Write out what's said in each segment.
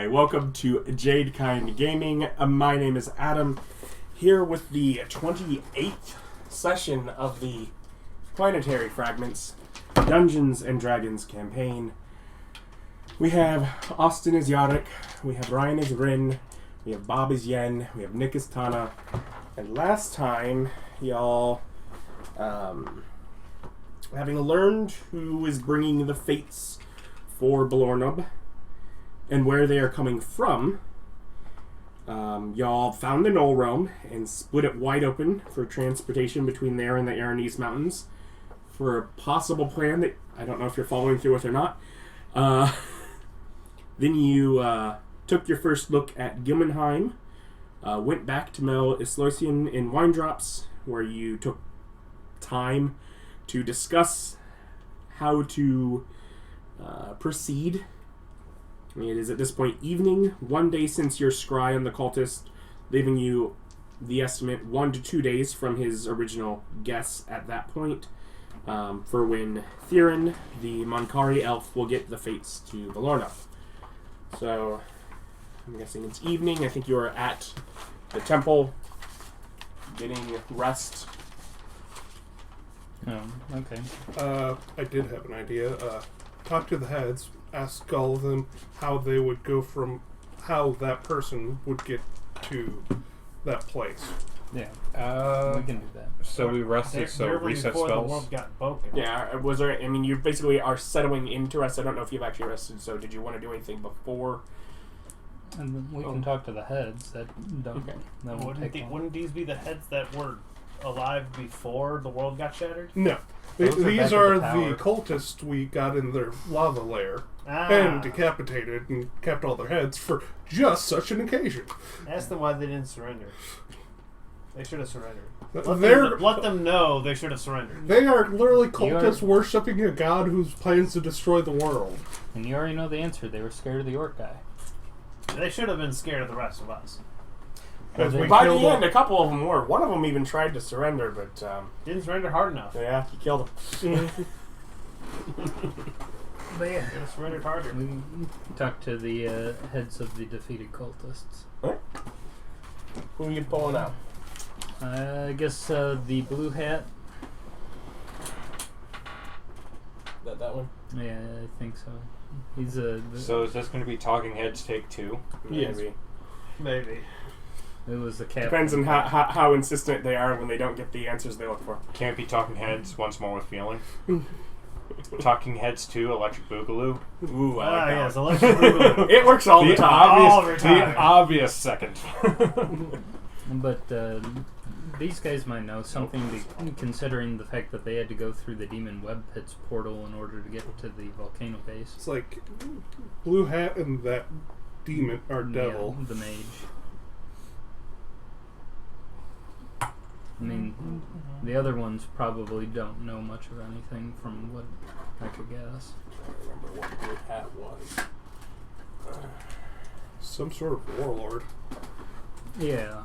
Hi, welcome to Jade Kind Gaming. My name is Adam, here with the 28th session of the Planetary Fragments Dungeons and Dragons campaign. We have Austin as Yarok, we have Ryan as Rin, we have Bob as Yen, we have Nick as Tana, and last time, y'all, having learned who is bringing the fates for Belornub and where they are coming from, y'all found the Null Realm and split it wide open for transportation between there and the Aranese Mountains for a possible plan that I don't know if you're following through with or not. Then you took your first look at Gilmanheim, went back to Mel Islosian in Wine Drops, where you took time to discuss how to proceed. It is at this point evening, 1 day since your scry on the cultist, leaving you the estimate 1 to 2 days from his original guess at that point, for when Theron, the Monkari Elf, will get the fates to Belornub. So, I'm guessing it's evening. I think you are at the temple, getting rest. Oh, okay. I did have an idea. Talk to the heads, ask all of them how they would go from how that person would get to that place. Yeah, we can do that. So we rested, so reset before spells. the world got broken. Yeah, was there, I mean, you basically are settling into rest. I don't know if you've actually rested, so did you want to do anything before? And then we can talk to the heads. That don't. Okay. That won't take long. Wouldn't these be the heads that were alive before the world got shattered? No. Those are These back are at the tower. the cultists we got in their lava lair Ah, and decapitated and kept all their heads for just such an occasion. ask them why they didn't surrender. They should have surrendered. They're, Let them know they should have surrendered. they are literally cultists worshipping a god who plans to destroy the world. And you already know the answer. They were scared of the orc guy. They should have been scared of the rest of us. As we By the killed end, a couple of them were. One of them even tried to surrender, but Didn't surrender hard enough. yeah, he killed him. But yeah, They surrendered harder. we can talk to the heads of the defeated cultists. Who are you pulling out? I guess the blue hat. That one? Yeah, I think so. He's a. So is this going to be Talking Heads Take 2? Yes. Maybe. Maybe. It was the captain. Depends on how insistent they are when they don't get the answers they look for. Can't be Talking Heads Once More with Feeling. Talking Heads 2 Electric Boogaloo. Ooh, I like that yes, one. electric boogaloo. It works all the time. All the time. The obvious second. But these guys might know something, considering the fact that they had to go through the Demon Web Pits portal in order to get to the volcano base. It's like Blue Hat and that demon or devil. Yeah, the mage. I mean, the other ones probably don't know much of anything from what I could guess. I don't remember what Blue Hat was. Some sort of warlord. Yeah.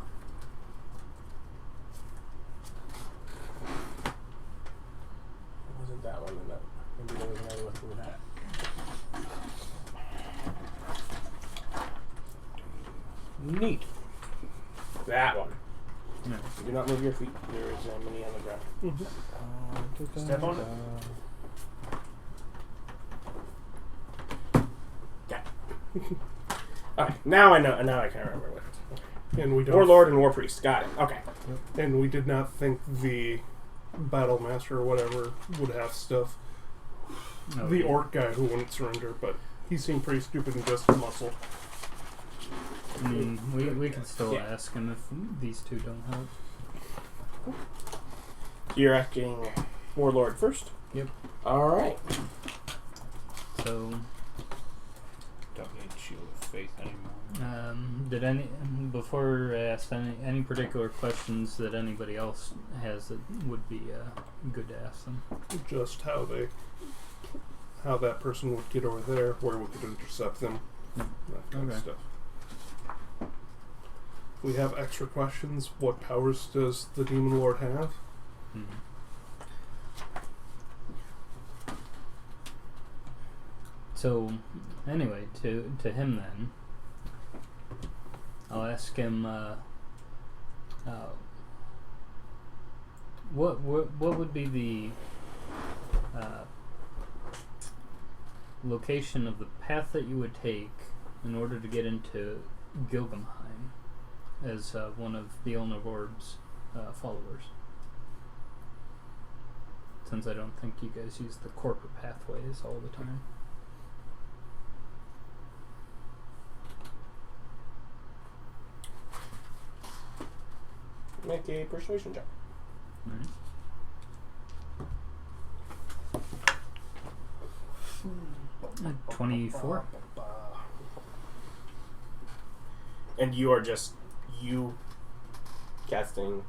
It wasn't that one. Then maybe there was another with Blue Hat. Neat. That one. No. Do not move your feet. There is many on the ground. Step on it. Got it. Alright, now I know. Now I can remember what it is. And we don't Warlord and War Priest. Got it. Okay. And we did not think the Battle Master or whatever would have stuff. No, The orc guy who wouldn't surrender, but he seemed pretty stupid and just a muscle. I mean, we can still Yeah. ask him if these two don't help. So you're asking Warlord first? Yep. Alright. So, Don't need Shield of Faith anymore. did before I asked any particular questions that anybody else has that would be good to ask them? Just how that person would get over there, where we could intercept them, that kind of Okay. stuff. If we have extra questions, what powers does the Demon Lord have? Mm-hmm. So, anyway, to him then, I'll ask him. What would be the location of the path that you would take in order to get into Gilgamheim as one of Belornub's followers? Since I don't think you guys use the corporate pathways all the time. Make a persuasion check. Alright. At 24. And you are just you casting.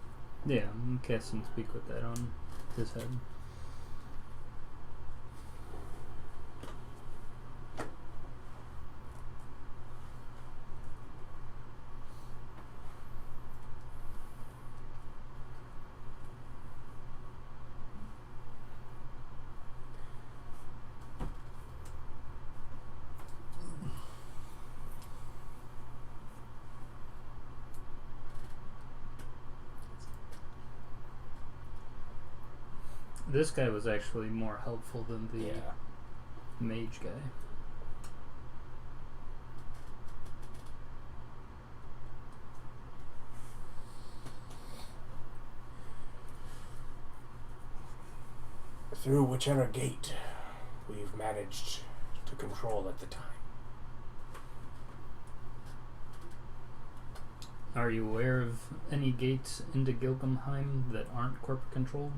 Yeah, I'm casting Speak with that on his head. This guy was actually more helpful than the mage guy. Through whichever gate we've managed to control at the time. Are you aware of any gates into Gilgamheim that aren't corporate controlled?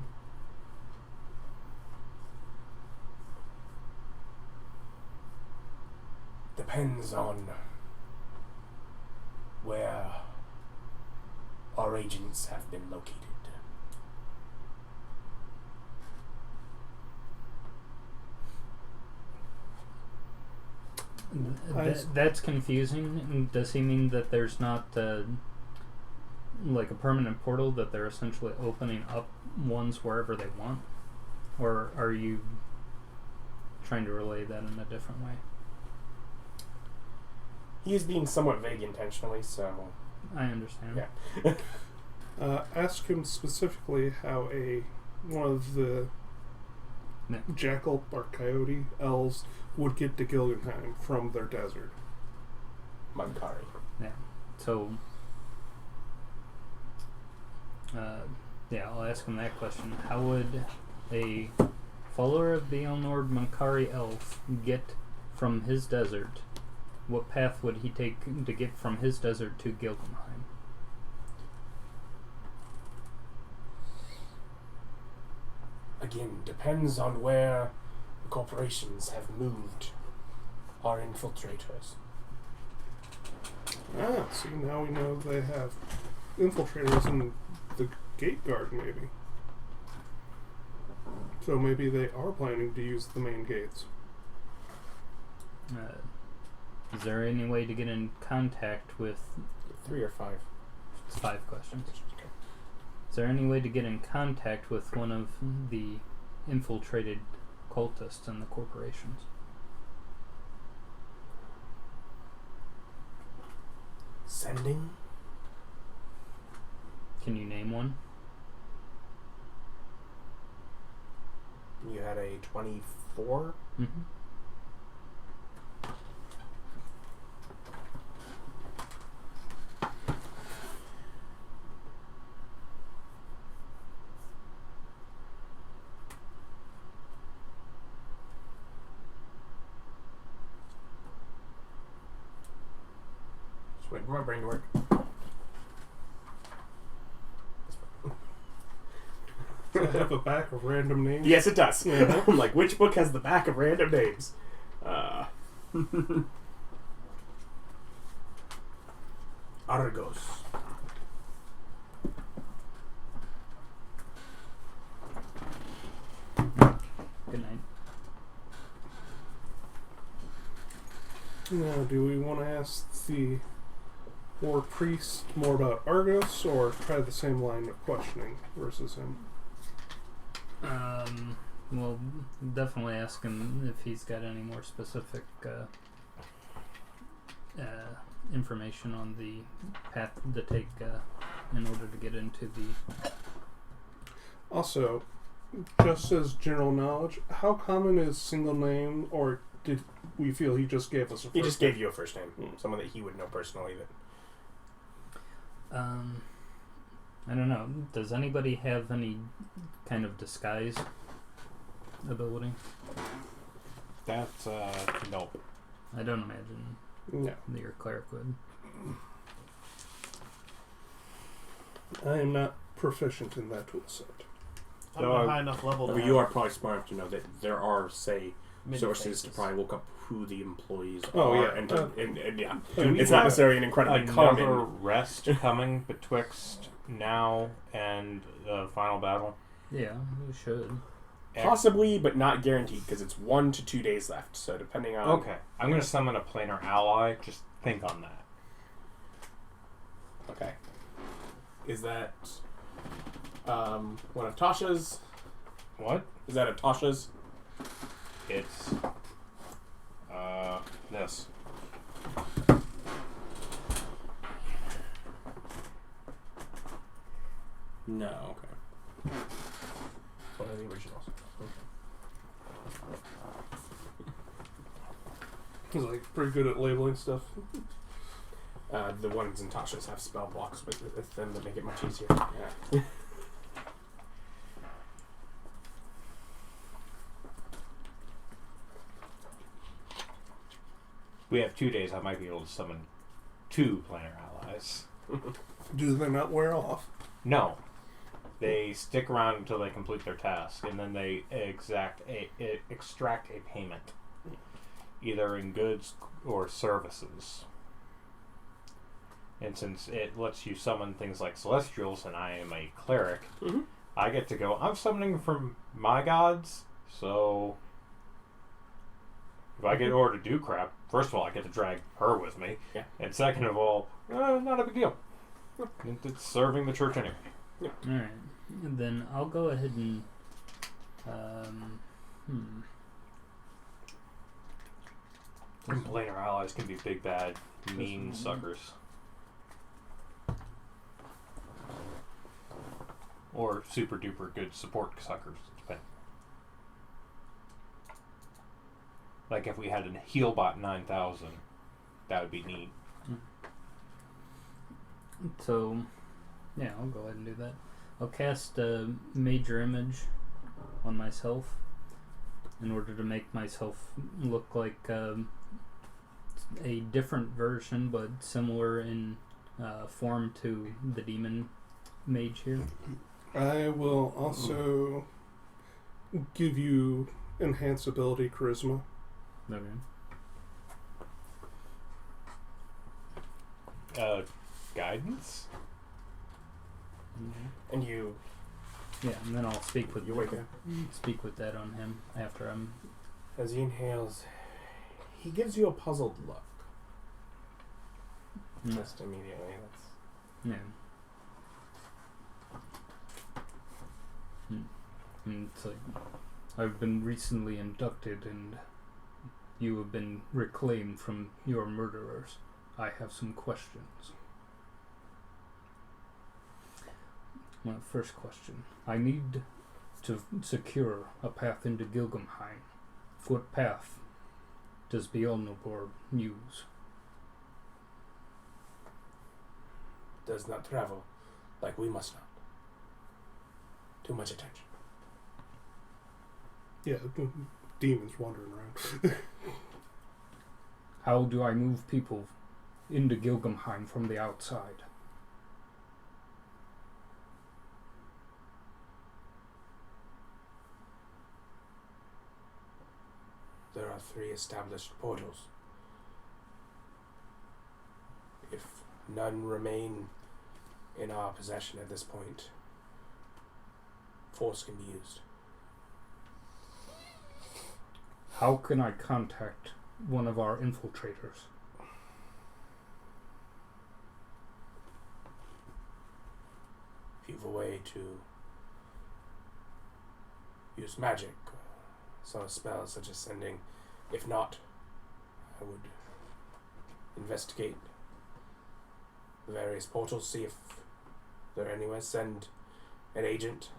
Depends on where our agents have been located. That's confusing. Does he mean that there's not like a permanent portal, that they're essentially opening up ones wherever they want? Or are you trying to relay that in a different way? He is being somewhat vague intentionally, so... I understand. Yeah. Ask him specifically how one of the jackal or coyote elves would get to Gilgamheim from their desert. Monkari. Yeah. So, I'll ask him that question. How would a follower of Belornub Monkari Elf get from his desert? What path would he take to get from his desert to Gilgamheim? Again, depends on where the corporations have moved our infiltrators. See, now we know they have infiltrators in the gate guard, maybe. So maybe they are planning to use the main gates. Is there any way to get in contact with... 3 or 5? It's 5 questions. Okay. Is there any way to get in contact with one of the infiltrated cultists in the corporations? Sending? Can you name one? You had a 24? Mm-hmm. Just waiting for my brain to work. Does it have a back of random names? Yes, it does. Yeah. I'm like, which book has the back of random names? Argos. Good night. Now, do we want to ask the war priest more about Argos, or try the same line of questioning versus him? Well, definitely ask him if he's got any more specific information on the path to take in order to get into the... Also, just as general knowledge, how common is single name, or did we feel he just gave us a first He just name? gave you a first name. Someone that he would know personally. I don't know. Does anybody have any kind of disguise ability? That's, nope. I don't imagine No. that your cleric would. I am not proficient in that tool set. I'm So, a high enough level to But have you are probably smart enough to know that there are, say, many sources to faces. probably look up who the employees Oh, are. yeah. And yeah. Do we It's not have necessarily an incredibly another common... rest coming betwixt now and the final battle? Yeah, you should. Possibly, but not guaranteed, because it's 1 to 2 days left. So depending on... Okay, I'm going to summon a planar ally. Just think on that. Okay. Is that one of Tasha's? What? Is that a Tasha's? It's this. No, okay. It's one of the originals. He's like pretty good at labeling stuff. The ones in Tasha's have spell blocks with them that make it much easier. Yeah. We have 2 days. I might be able to summon 2 planar allies. Do they not wear off? No. They stick around until they complete their task, and then they extract a payment, either in goods or services. And since it lets you summon things like celestials, and I am a cleric, Mm-hmm. I get to go, I'm summoning from my gods, so if I get ordered to do crap, first of all, I get to drag her with me, Yeah. and second of all, not a big deal. It's serving the church anyway. Alright. Then I'll go ahead and... And planar allies can be big, bad, mean suckers. Or super duper good support suckers. Depending. Like if we had a Healbot 9000, that would be neat. So, yeah, I'll go ahead and do that. I'll cast a major image on myself in order to make myself look like a different version, but similar in form to the demon mage here. I will also give you enhance ability charisma. Okay. Guidance? And you Yeah, and then I'll speak with wake up. speak with that on him after I'm... As he inhales, he gives you a puzzled look. Just immediately. Yeah. And it's like, I've been recently inducted and you have been reclaimed from your murderers. I have some questions. My first question. I need to secure a path into Gilgamheim. What path does Belornub use? Does not travel like we must not. Too much attention. Yeah, demons wandering around. How do I move people into Gilgamheim from the outside? There are 3 established portals. If none remain in our possession at this point, force can be used. How can I contact one of our infiltrators? If you have a way to use magic, some spells such as sending. If not, I would investigate the various portals, see if they're anywhere. Send an agent.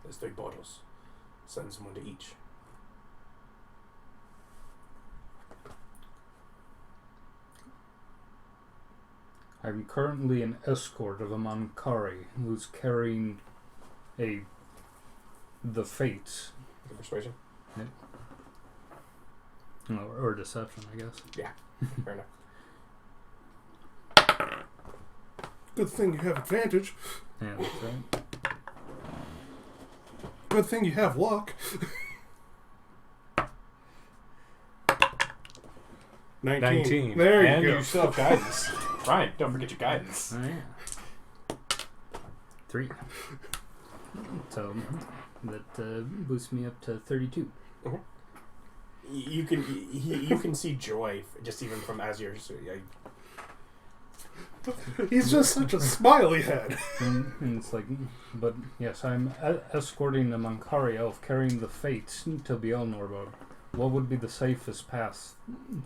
There's 3 portals. Send someone to each. I'm currently an escort of a Monkari who's carrying the fates. Persuasion? Or deception, I guess. Yeah, fair enough. Good thing you have advantage. Yeah, that's right. Good thing you have luck. 19. There and you go. you still have guidance. Ryan, don't forget your guidance. Oh, yeah. 3. So that boosts me up to 32. You can see joy just even from Azure. So, He's just such a smiley head. And it's like, but yes, I'm escorting the Monkari Elf, carrying the fates to Belornub. What would be the safest path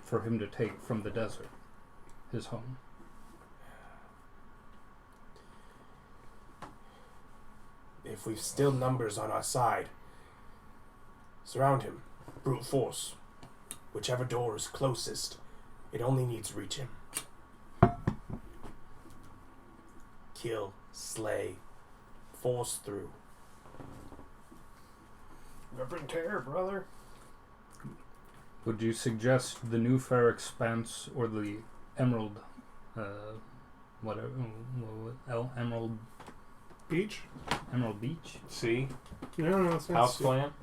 for him to take from the desert, his home? If we've still numbers on our side, surround him. Brute force. Whichever door is closest, it only needs to reach him. Kill, slay, force through. Rip and tear, brother. Would you suggest the New Fair Expanse or the Emerald, Emerald Beach? Emerald Beach? See? No, it's not. House plant?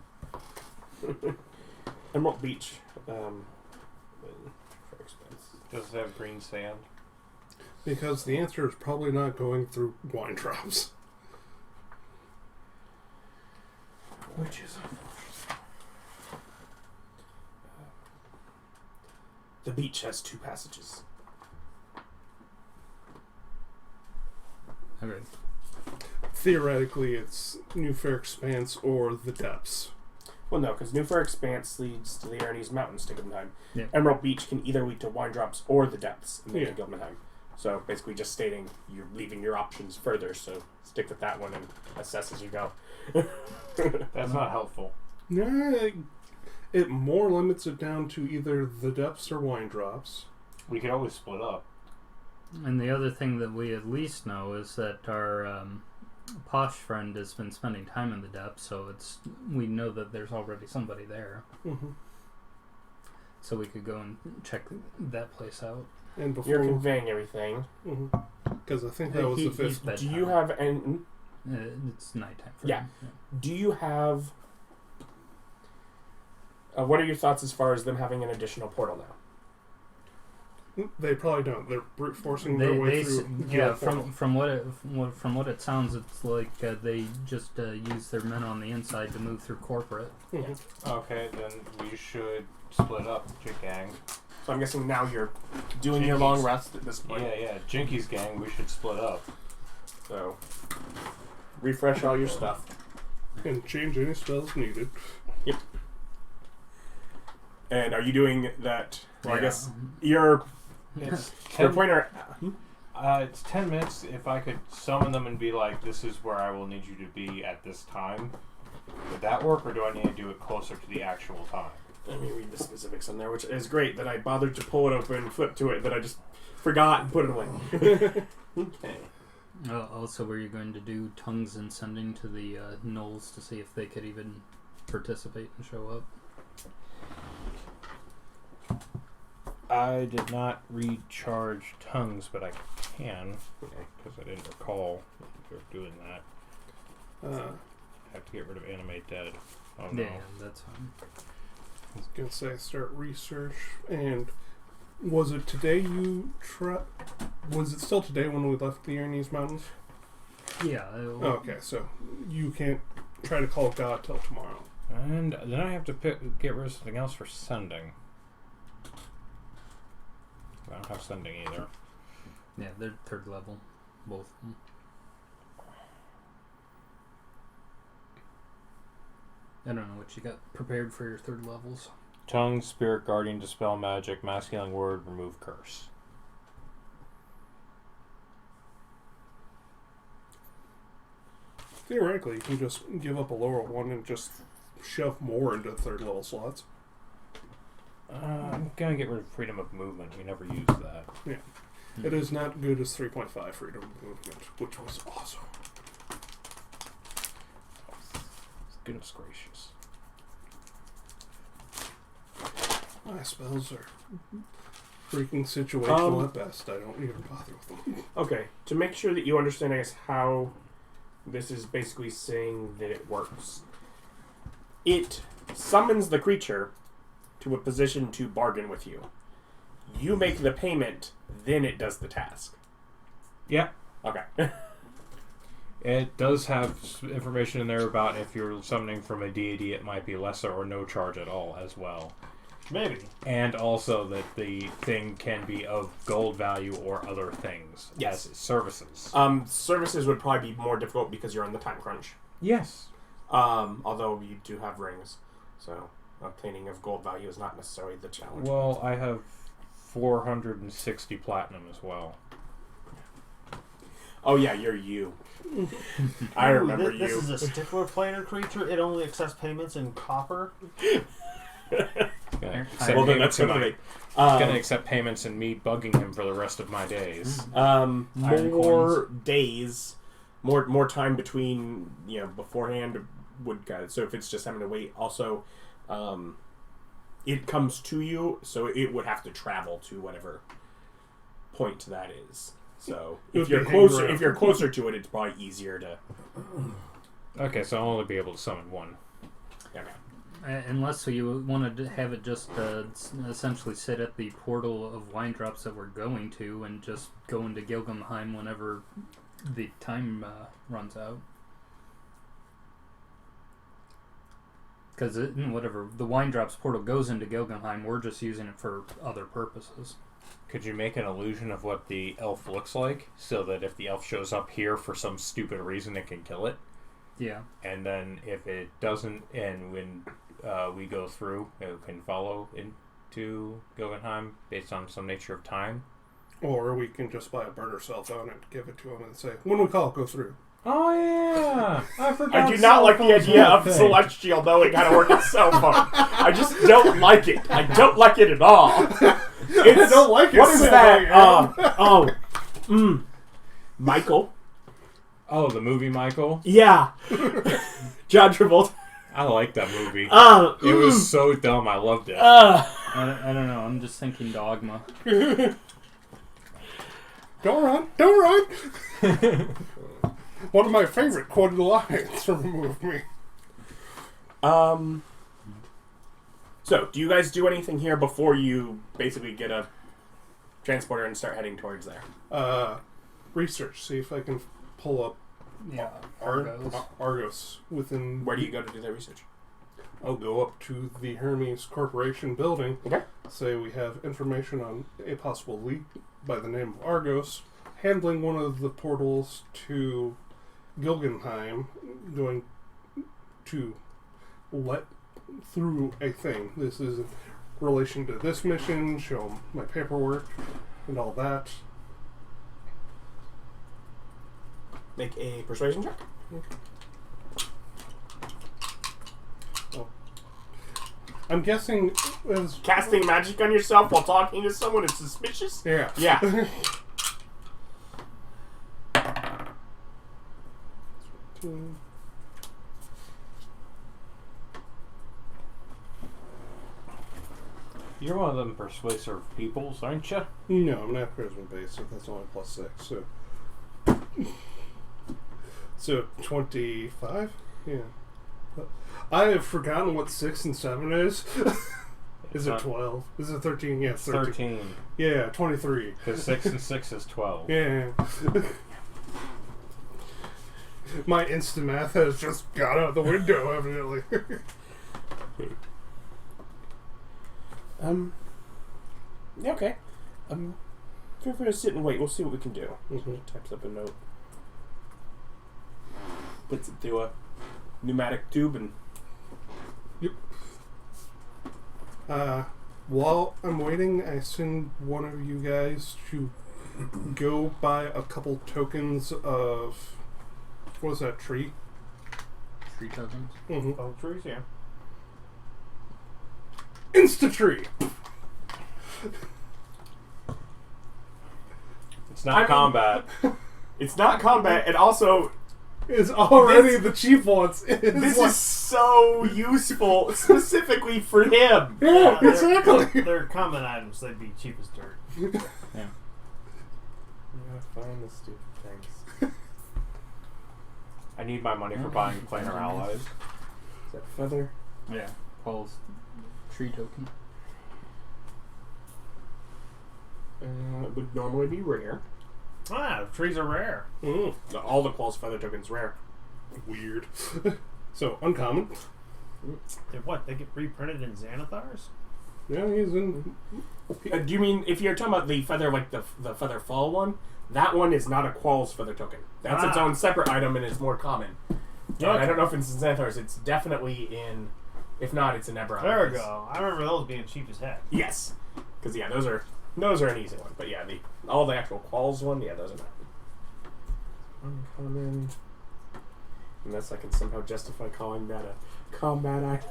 Emerald Beach. For expense. Does it have green sand? Because the answer is probably not going through wine drops. Which is the beach has 2 passages. Okay. Theoretically, it's New Fair Expanse or the Depths. Well, no, because New Fair Expanse leads to the Aranese Mountains to Gildenheim. Yeah. Emerald Beach can either lead to Wine Drops or the Depths and then Yeah. to Gildenheim. So basically just stating you're leaving your options further, so stick with that one and assess as you go. That's not helpful. Yeah, it more limits it down to either the Depths or Wine Drops. We could always split up. And the other thing that we at least know is that our posh friend has been spending time in the depths, so we know that there's already somebody there. Mm-hmm. So we could go and check that place out. And You're before, conveying everything. because I think that was the He's fifth. bedtime. Do you have any... It's nighttime for Yeah. him. Do you have... what are your thoughts as far as them having an additional portal now? They probably don't. They're brute forcing their way through. Yeah, from what it sounds, it's like they just use their men on the inside to move through corporate. Mhm. Okay, then we should split up, gang. So I'm guessing now you're doing your long rest at this point. Yeah, Jinky's gang, we should split up. So, refresh all your stuff. And change any spells needed. Yep. And are you doing that? Well, I Yeah. guess your It's your 10, pointer. it's 10 minutes. If I could summon them and be like, this is where I will need you to be at this time, would that work, or do I need to do it closer to the actual time? Let me read the specifics on there, which is great that I bothered to pull it open and flip to it, that I just forgot and put it away. Okay. Also, were you going to do tongues and sending to the gnolls to see if they could even participate and show up? I did not recharge tongues, but I can, because I didn't recall doing that. I have to get rid of animate dead. Oh no. Yeah, that's fine. I was gonna say start research. And was it today you was it still today when we left the Aranese Mountains? Yeah. Okay, so you can't try to call God till tomorrow. And then I have to get rid of something else for sending. I don't have sending either. Yeah, they're 3rd level, both of them. I don't know what you got prepared for your 3rd levels. Tongue, Spirit Guardian, Dispel Magic, Mass Healing Word, Remove Curse. Theoretically, you can just give up a lower one and just shove more into third level slots. I'm gonna get rid of freedom of movement. We never used that. Yeah. It is not good as 3.5 freedom of movement, which was awesome. Goodness gracious. My spells are freaking situational at best. I don't even bother with them. Okay, to make sure that you understand, I guess, how this is basically saying that it works. It summons the creature to a position to bargain with you. You make the payment, then it does the task. Yeah. Okay. It does have information in there about if you're summoning from a deity, it might be lesser or no charge at all as well. Maybe. And also that the thing can be of gold value or other things. Yes. As services. Services would probably be more difficult because you're on the time crunch. Yes. Although you do have rings, so obtaining of gold value is not necessarily the challenge. Well, I have 460 platinum as well. Oh yeah, you're you. I remember This you. is a stickler planar creature. It only accepts payments in copper. Well, then that's gonna be. Gonna accept payments and me bugging him for the rest of my days. More days, more time between beforehand would guide. So if it's just having to wait, also, it comes to you, so it would have to travel to whatever point that is. So if you're closer to it, it's probably easier to. Okay, so I'll only be able to summon one. Okay. Unless you wanted to have it just essentially sit at the portal of wine drops that we're going to and just go into Gilgamheim whenever the time runs out. Because whatever, the wine drops portal goes into Gilgamheim, we're just using it for other purposes. Could you make an illusion of what the elf looks like so that if the elf shows up here for some stupid reason, it can kill it? Yeah. And then if it doesn't, and when we go through, it can follow into Gilgamheim based on some nature of time? Or we can just buy a burner cell phone and give it to him and say, when we call, go through. Oh, yeah! I forgot. I do not like the idea of Celestial knowing how to work a cell phone. I just don't like it. I don't like it at all. I don't like it. What is that? Michael. Oh, the movie Michael? Yeah. John Travolta. I like that movie. It was so dumb. I loved it. I don't know. I'm just thinking Dogma. Don't run. Don't run. One of my favorite quoted lines from the movie. So, do you guys do anything here before you basically get a transporter and start heading towards there? Research. See if I can pull up Argos within... Where do you go to do that research? I'll go up to the Hermes Corporation building. Okay. Say we have information on a possible leak by the name of Argos handling one of the portals to Gilgamheim, going to let through a thing. This is in relation to this mission, show them my paperwork and all that. Make a persuasion check. Oh. I'm guessing as Casting magic on yourself while talking to someone is suspicious? yeah. Yeah. You're one of them persuasive peoples, aren't you? No, I'm not charisma based, so that's only +6. So 25? Yeah. I have forgotten what 6 and 7 is. Is it 12? Is it 13? Yeah, 13. Yeah, 23. Because 6 and 6 is 12. Yeah. My instant math has just got out the window, evidently. Okay. Feel free to sit and wait. We'll see what we can do. Mm-hmm. Types up a note. Puts it through a pneumatic tube and... Yep. While I'm waiting, I send one of you guys to go buy a couple tokens of... What is that tree? tree tokens. Mm-hmm. Oh, trees, yeah. Insta-tree! It's not combat. It's not combat, and also Is already This- the chief wants. this is so useful specifically for him. Yeah, exactly. They're common items. They'd be cheap as dirt. Yeah, find the stupid things. I need my money for buying planar allies. Is that feather? Yeah, Paul's tree token. It would normally be rare. Ah, trees are rare. All the Qual's feather tokens rare. Weird. So, uncommon. What? They get reprinted in Xanathars? Yeah, he's in. Do you mean if you're talking about the feather, like the feather fall one? That one is not a Qual's feather token. That's its own separate item and it's more common. Yeah, I don't know if it's in Xanthars. It's definitely in. If not, it's in Eberron. There we go. I remember those being cheap as heck. Yes, because those are an easy one. But yeah, all the actual Qual's one, those are not uncommon. Unless I can somehow justify calling that a combat item.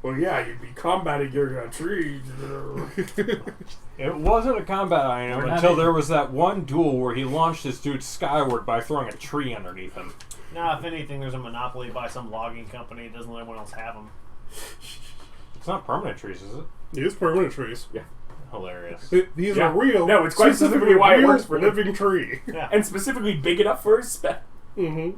Well, yeah, you'd be combating your tree. It wasn't a combat item We're not until in- there was that one duel where he launched this dude skyward by throwing a tree underneath him. Now, if anything, there's a monopoly by some logging company. Doesn't let anyone else have them. It's not permanent trees, is it? He is permanent trees. Yeah. Hilarious. He's Yeah. a real. No, it's quite specifically why it real works for him. living tree. Yeah. And specifically big enough for his spec. Mm-hmm.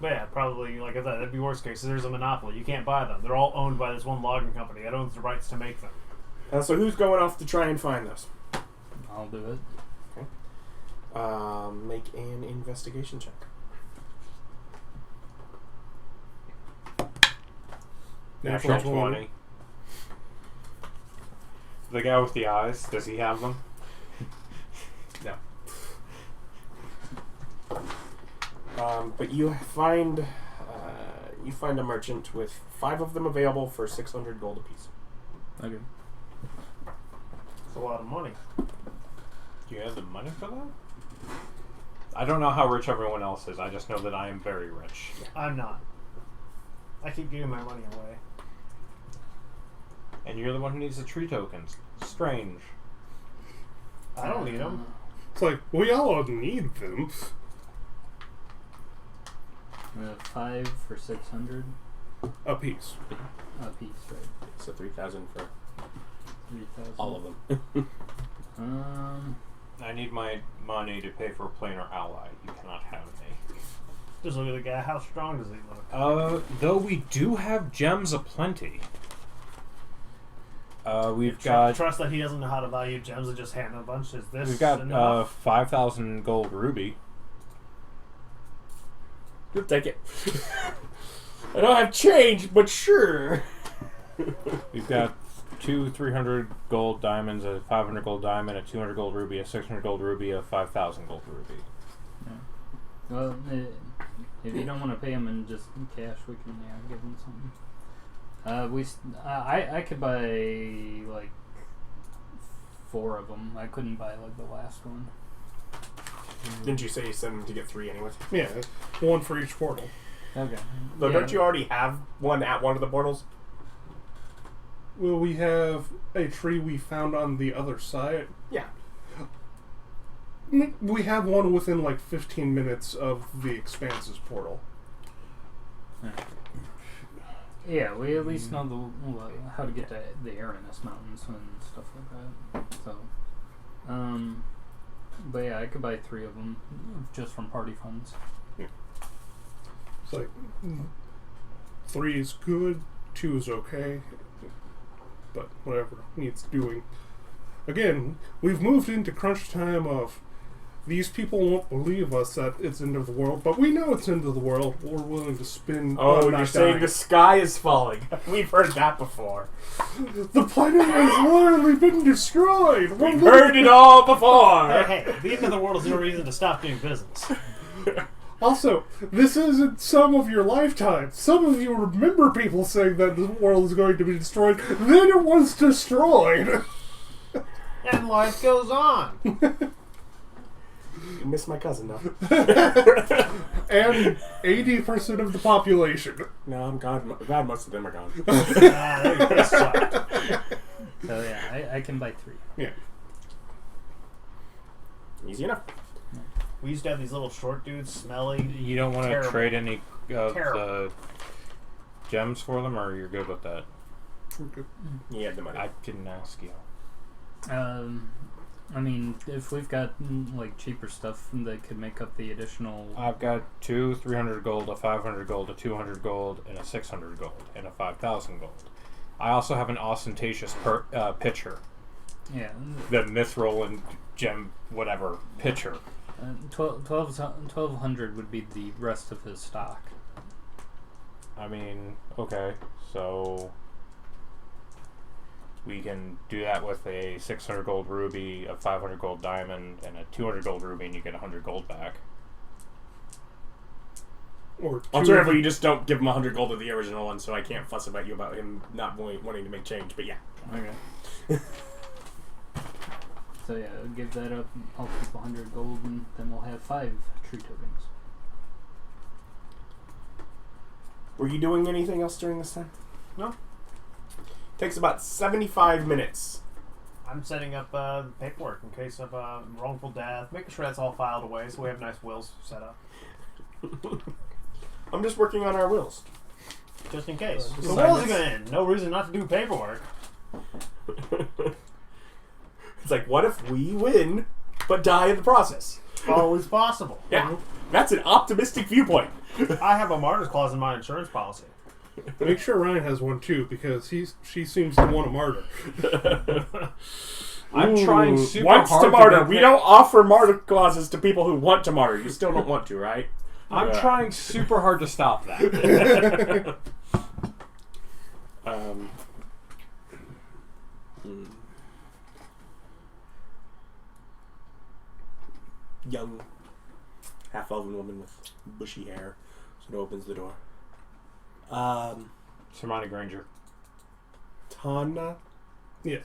But yeah, probably, like I said, that'd be worst case. There's a monopoly. You can't buy them. They're all owned by this one logging company that owns the rights to make them. So who's going off to try and find those? I'll do it. Make an investigation check. Natural 20. The guy with the eyes, does he have them? No. But you find a merchant with 5 of them available for 600 gold apiece. Okay. It's a lot of money. Do you have the money for that? I don't know how rich everyone else is. I just know that I am very rich. I'm not. I keep giving my money away. And you're the one who needs the tree tokens. Strange. I don't need them. It's like, we all need them. 5 for 600 A piece. a piece, right? So 3,000 for 3,000. all of them. I need my money to pay for a planar ally. You cannot have me. Just look at the guy. How strong does he look? Though we do have gems aplenty. We've Trust that he doesn't know how to value gems and just hand him a bunch. Is this we've got enough? 5,000 gold ruby. You'll take it. I don't have change, but sure. We've got 300 gold diamonds, a 500 gold diamond, a 200 gold ruby, a 600 gold ruby, a 5,000 gold ruby. Yeah. Well, if you don't want to pay him in just cash, we can give him something. I could buy like 4 of them. I couldn't buy like the last one. Didn't you say you sent them to get 3 anyways? Yeah, 1 for each portal. Okay. Though, don't you already have one at one of the portals? Well, we have a tree we found on the other side. Yeah. We have one within like 15 minutes of the Expanses portal. Yeah, we at least know how to get to the Aranus Mountains and stuff like that. So, but yeah, I could buy 3 of them just from party funds. It's like 3 is good, 2 is okay, but whatever needs doing. Again, we've moved into crunch time of these people won't believe us that it's end of the world, but we know it's end of the world. We're willing to spend. Oh, on you're not saying dying. the sky is falling. We've heard that before. The planet has literally been destroyed. We've heard it all before. Hey, the end of the world is no reason to stop doing business. Also, this isn't some of your lifetime. Some of you remember people saying that the world is going to be destroyed. Then it was destroyed. And life goes on. You miss my cousin now. And 80% of the population. No, I'm glad most of them are gone. They sucked. So yeah, I can buy 3. Yeah. Easy enough. We used to have these little short dudes, smelly. You don't want to Terrible. trade any of Terrible. the gems for them, or you're good with that? You had the money. I didn't ask you. I mean, if we've got like cheaper stuff that could make up the additional. I've got 2 300 gold, a 500 gold, a 200 gold, and a 600 gold, and a 5,000 gold. I also have an ostentatious pitcher. Yeah. The mithril and gem whatever pitcher. 1,200 would be the rest of his stock. I mean, okay, so we can do that with a 600 gold ruby, a 500 gold diamond, and a 200 gold ruby, and you get 100 gold back. Or Alternatively, you just don't give him 100 gold of the original one, so I can't fuss about you about him not wanting to make change. But yeah. Okay. So yeah, give that up. I'll keep 100 gold, and then we'll have 5 tree tokens. Were you doing anything else during this time? No. Takes about 75 minutes. I'm setting up paperwork in case of wrongful death, making sure that's all filed away so we have nice wills set up. I'm just working on our wills. Just in case. The Sign wills are this. going to end. No reason not to do paperwork. It's like, what if we win, but die in the process? Always possible. Yeah, that's an optimistic viewpoint. I have a martyr's clause in my insurance policy. Make sure Ryan has one too, because she seems to want a martyr. I'm trying super wants hard to martyr. make We it- don't offer martyr clauses to people who want to martyr. You still don't want to, right? I'm Yeah. trying super hard to stop that. Young, half-elven woman with bushy hair sort of opens the door. Hermione Granger. Tana, Yes.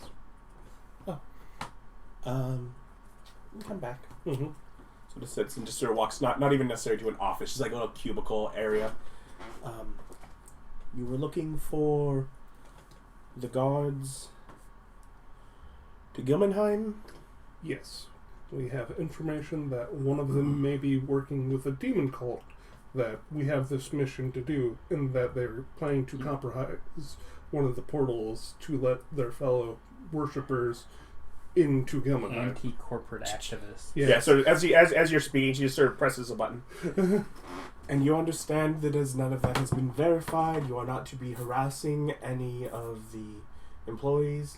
come back. Mm-hmm. So just sits and just sort of walks, not even necessarily to an office, just like a little cubicle area. You were looking for the guards to Gilmanheim? Yes. We have information that one of them may be working with a demon cult that we have this mission to do, and that they're planning to compromise one of the portals to let their fellow worshippers into Gilmanheim. Anti-corporate activists. Yeah, so as you're speaking, she just sort of presses a button. And you understand that as none of that has been verified, you are not to be harassing any of the employees?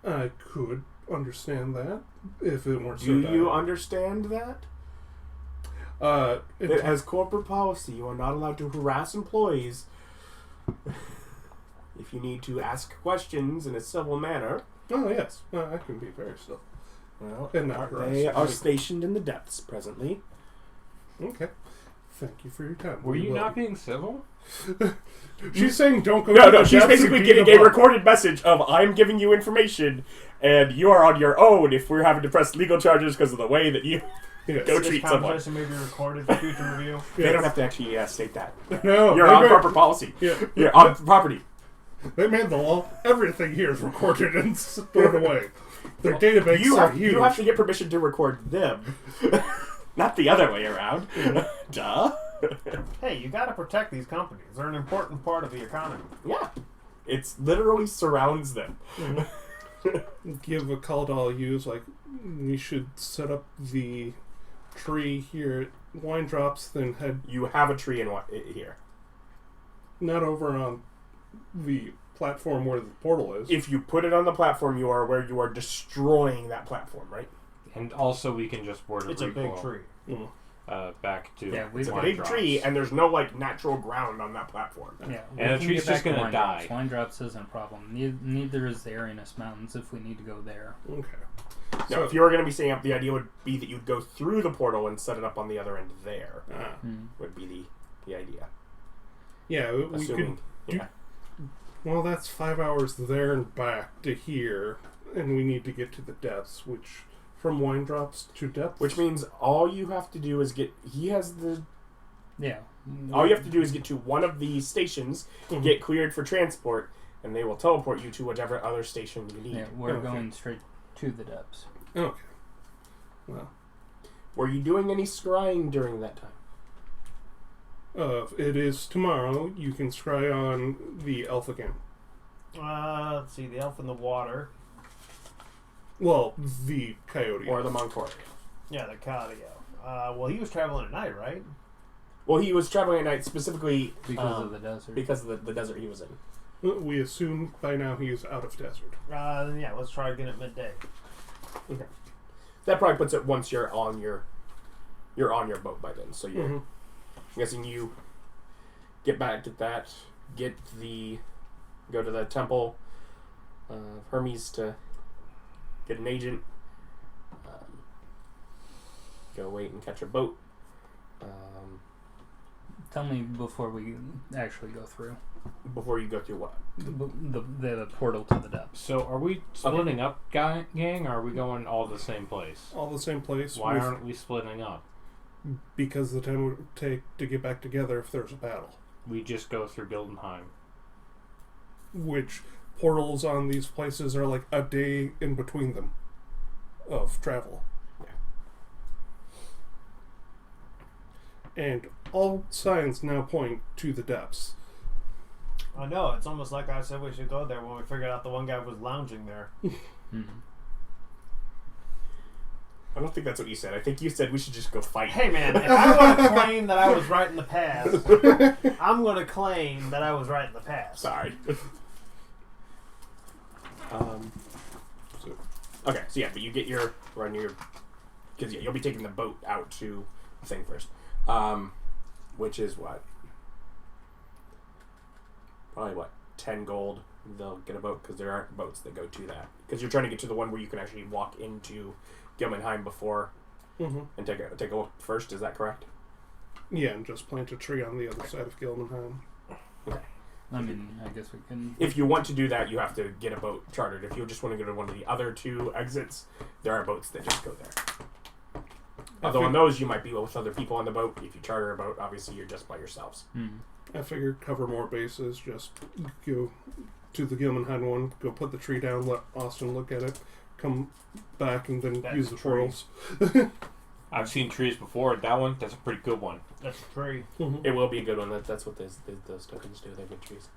I could understand that if it weren't so Do you dire. understand that? It- That as corporate policy, you are not allowed to harass employees. If you need to ask questions in a civil manner, oh, yes. I can be very still. well, And not harass they are anybody. stationed in the depths presently. Okay. Thank you for your time. Were We you will- not being civil? She's saying don't go. No, to the she's depths basically and beat getting them a up. recorded message of, I'm giving you information, and you are on your own if we're having to press legal charges because of the way that you Yes. go This treat someone. conversation may be recorded for future review. They don't have to actually state that. No, You're they on made- corporate policy. Yeah. You're on property. They made the law. Everything here is recorded and stored away. Their database You are have, huge. you have to get permission to record them. Not the other way around. Duh. Hey, you got to protect these companies. They're an important part of the economy. Yeah. It's literally surrounds them. Give a call to all yous, like, we should set up the tree here at Wine Drops, then head You have a tree in here. not over on the platform where the portal is. If you put it on the platform, you are where you are destroying that platform, right? And also, we can just word It's a big tree. Back to Yeah, It's a Wine big drops. tree, and there's no like natural ground on that platform. Yeah, And we the can tree's get back just to gonna Wine die. Drops. Wine Drops isn't a problem. Neither is the Aranus Mountains if we need to go there. Okay. No, So- if you were going to be setting up, the idea would be that you'd go through the portal and set it up on the other end there. Would be the idea. Yeah, we Assuming, could. yeah. Well, that's 5 hours there and back to here. and we need to get to the depths, which from wine drops to depths. Which means all you have to do is get. He has the. Yeah. All you have to do is get to one of the stations, get cleared for transport, and they will teleport you to whatever other station you need. Yeah, we're going straight to the depths. Okay. Well. Were you doing any scrying during that time? It is tomorrow. You can scry on the elf again. Let's see, the elf in the water. Well, the coyote. Or the Monkari. Yeah, the coyote elf. Well, he was traveling at night, right? Well, he was traveling at night specifically Because of the desert. Because of the desert he was in. We assume by now he is out of desert. Then yeah, let's try again at midday. Okay. That probably puts it once you're on your boat by then. So you're I'm guessing you get back to that, go to the temple of Hermes to get an agent, go wait and catch a boat. Tell me before we actually go through. Before you go through what? The portal to the depths. So are we splitting up, gang, or are we going all to the same place? All the same place. Why aren't we splitting up? Because the time it would take to get back together if there's a battle. We just go through Gildenheim. Which portals on these places are like a day in between them of travel. And all signs now point to the depths. I know, it's almost like I said we should go there when we figured out the one guy was lounging there. I don't think that's what you said. I think you said we should just go fight. Hey man, if I want to claim that I was right in the past, I'm going to claim that I was right in the past. Sorry. Okay, so yeah, but you get your because you'll be taking the boat out to the thing first, which is what, probably 10 gold. They'll get a boat because there aren't boats that go to that because you're trying to get to the one where you can actually walk into Gildenheim before and take a look first. Is that correct? Yeah, and just plant a tree on the other side of Gildenheim. Okay. I mean, I guess we can... If you want to do that, you have to get a boat chartered. If you just want to go to one of the other two exits, there are boats that just go there. Although on those, you might be with other people on the boat. If you charter a boat, obviously you're just by yourselves. I figured cover more bases, just go to the Gildenheim one, go put the tree down, let Austin look at it, come back, and then use the portals. I've seen trees before. That one, that's a pretty good one. That's a tree. It will be a good one. That's what those tokens do. They're good trees.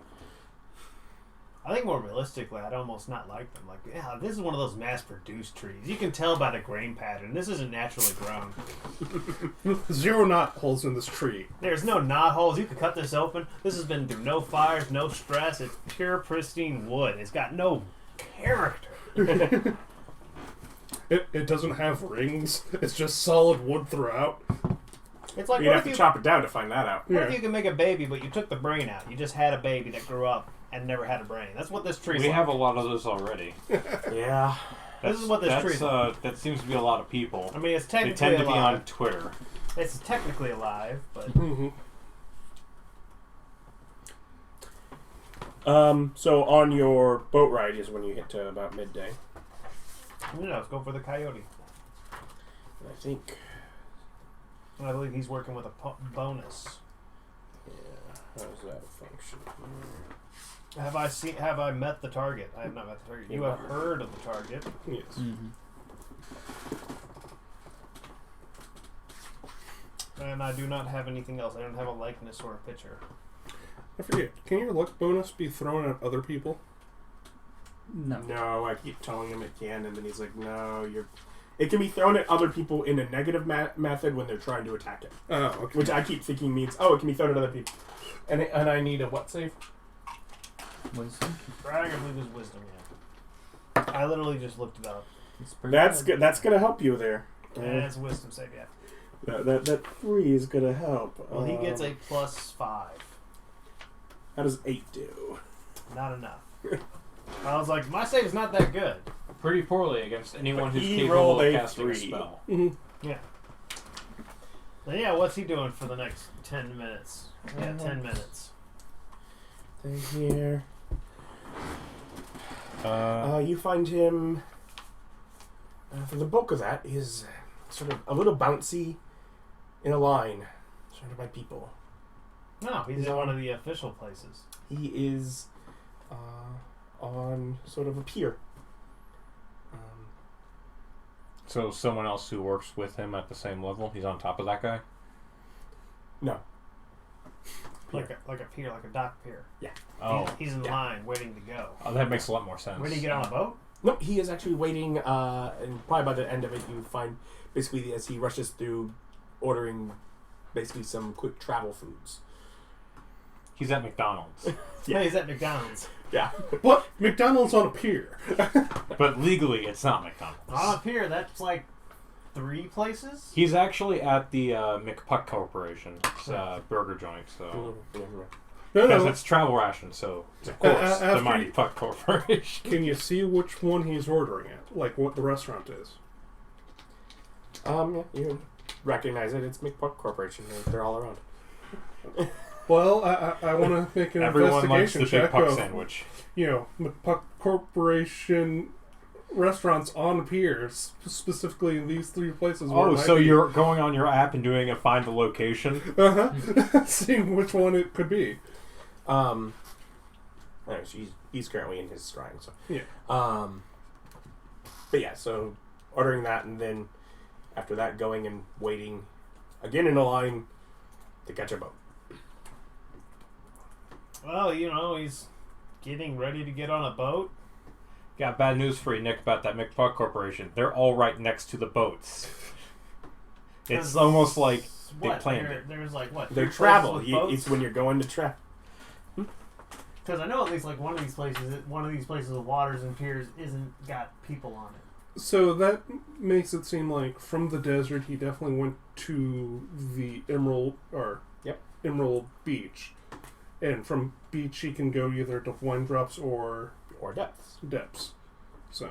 I think more realistically, I'd almost not like them. Like, yeah, this is one of those mass-produced trees. You can tell by the grain pattern. This isn't naturally grown. 0 knot holes in this tree. There's no knot holes. You can cut this open. This has been through no fires, no stress. It's pure, pristine wood. It's got no character. It doesn't have rings. It's just solid wood throughout. It's like, You'd have to chop it down to find that out. What if you can make a baby, but you took the brain out? You just had a baby that grew up and never had a brain. That's what this tree is. We like. have a lot of those already. Yeah. This is what this tree is like. That seems to be a lot of people. I mean, it's They technically tend to be alive. on Twitter. It's technically alive, but... So on your boat ride is when you hit to about midday. No, let's go for the coyote. And I think... I believe he's working with a bonus. Yeah, how does that function? Have I met the target? I have not met the target. You have heard of the target. Yes. And I do not have anything else. I don't have a likeness or a picture. I forget. Can your luck bonus be thrown at other people? No, I keep telling him it can, and then he's like, no, it can be thrown at other people in a negative method when they're trying to attack it. Oh, okay. Which I keep thinking means, it can be thrown at other people. And I need a what save? Wisdom. I believe it's wisdom, yeah. I literally just looked it up. That's good. That's gonna help you there. Yeah, it's a wisdom save, yeah. That 3 is gonna help. Well, he gets a +5. How does 8 do? Not enough. I was like, my save's not that good. Pretty poorly against anyone who's he capable rolled of a casting a 3. spell. Yeah. Now, yeah, what's he doing for the next 10 minutes? Yeah, 10 minutes. Thing here. You find him, for the bulk of that, is sort of a little bouncy in a line, surrounded by people. No, he's in one of the official places. He is on sort of a pier. So someone else who works with him at the same level, he's on top of that guy? No. Like a pier, like a dock pier. Yeah. Oh. He's in line waiting to go. Oh, that makes a lot more sense. Where did he get on a boat? No, he is actually waiting, and probably by the end of it you find, basically as he rushes through, ordering basically some quick travel foods. He's at McDonald's. Yeah, he's at McDonald's. Yeah. What? McDonald's on a pier. But legally, it's not McDonald's. On a pier, that's like 3 places? He's actually at the McPuck Corporation burger joint, so... No, Because no. it's travel ration, so of course the after Mighty you- Puck Corporation. Can you see which one he's ordering at? Like what the restaurant is? Yeah, you recognize it. It's McPuck Corporation. They're all around. Well, I want to make an Everyone likes the investigation Big check Puck of, sandwich. McPuck Corporation restaurants on piers, specifically in these 3 places. Where Oh, it might so be. you're going on your app and doing a find the location? Seeing which one it could be. He's currently in his scrying, so Yeah. But yeah, so ordering that, and then after that, going and waiting again in a line to catch a boat. Well, he's getting ready to get on a boat. Got bad news for you, Nick, about that McPuck Corporation. They're all right next to the boats. It's almost like they planned it. There's like what? They're 3 travel. places with boats? It's when you're going to travel. Because I know at least like one of these places with waters and piers isn't got people on it. So that makes it seem like from the desert he definitely went to the Emerald Beach, and from beach he can go either to wine drops or depths. So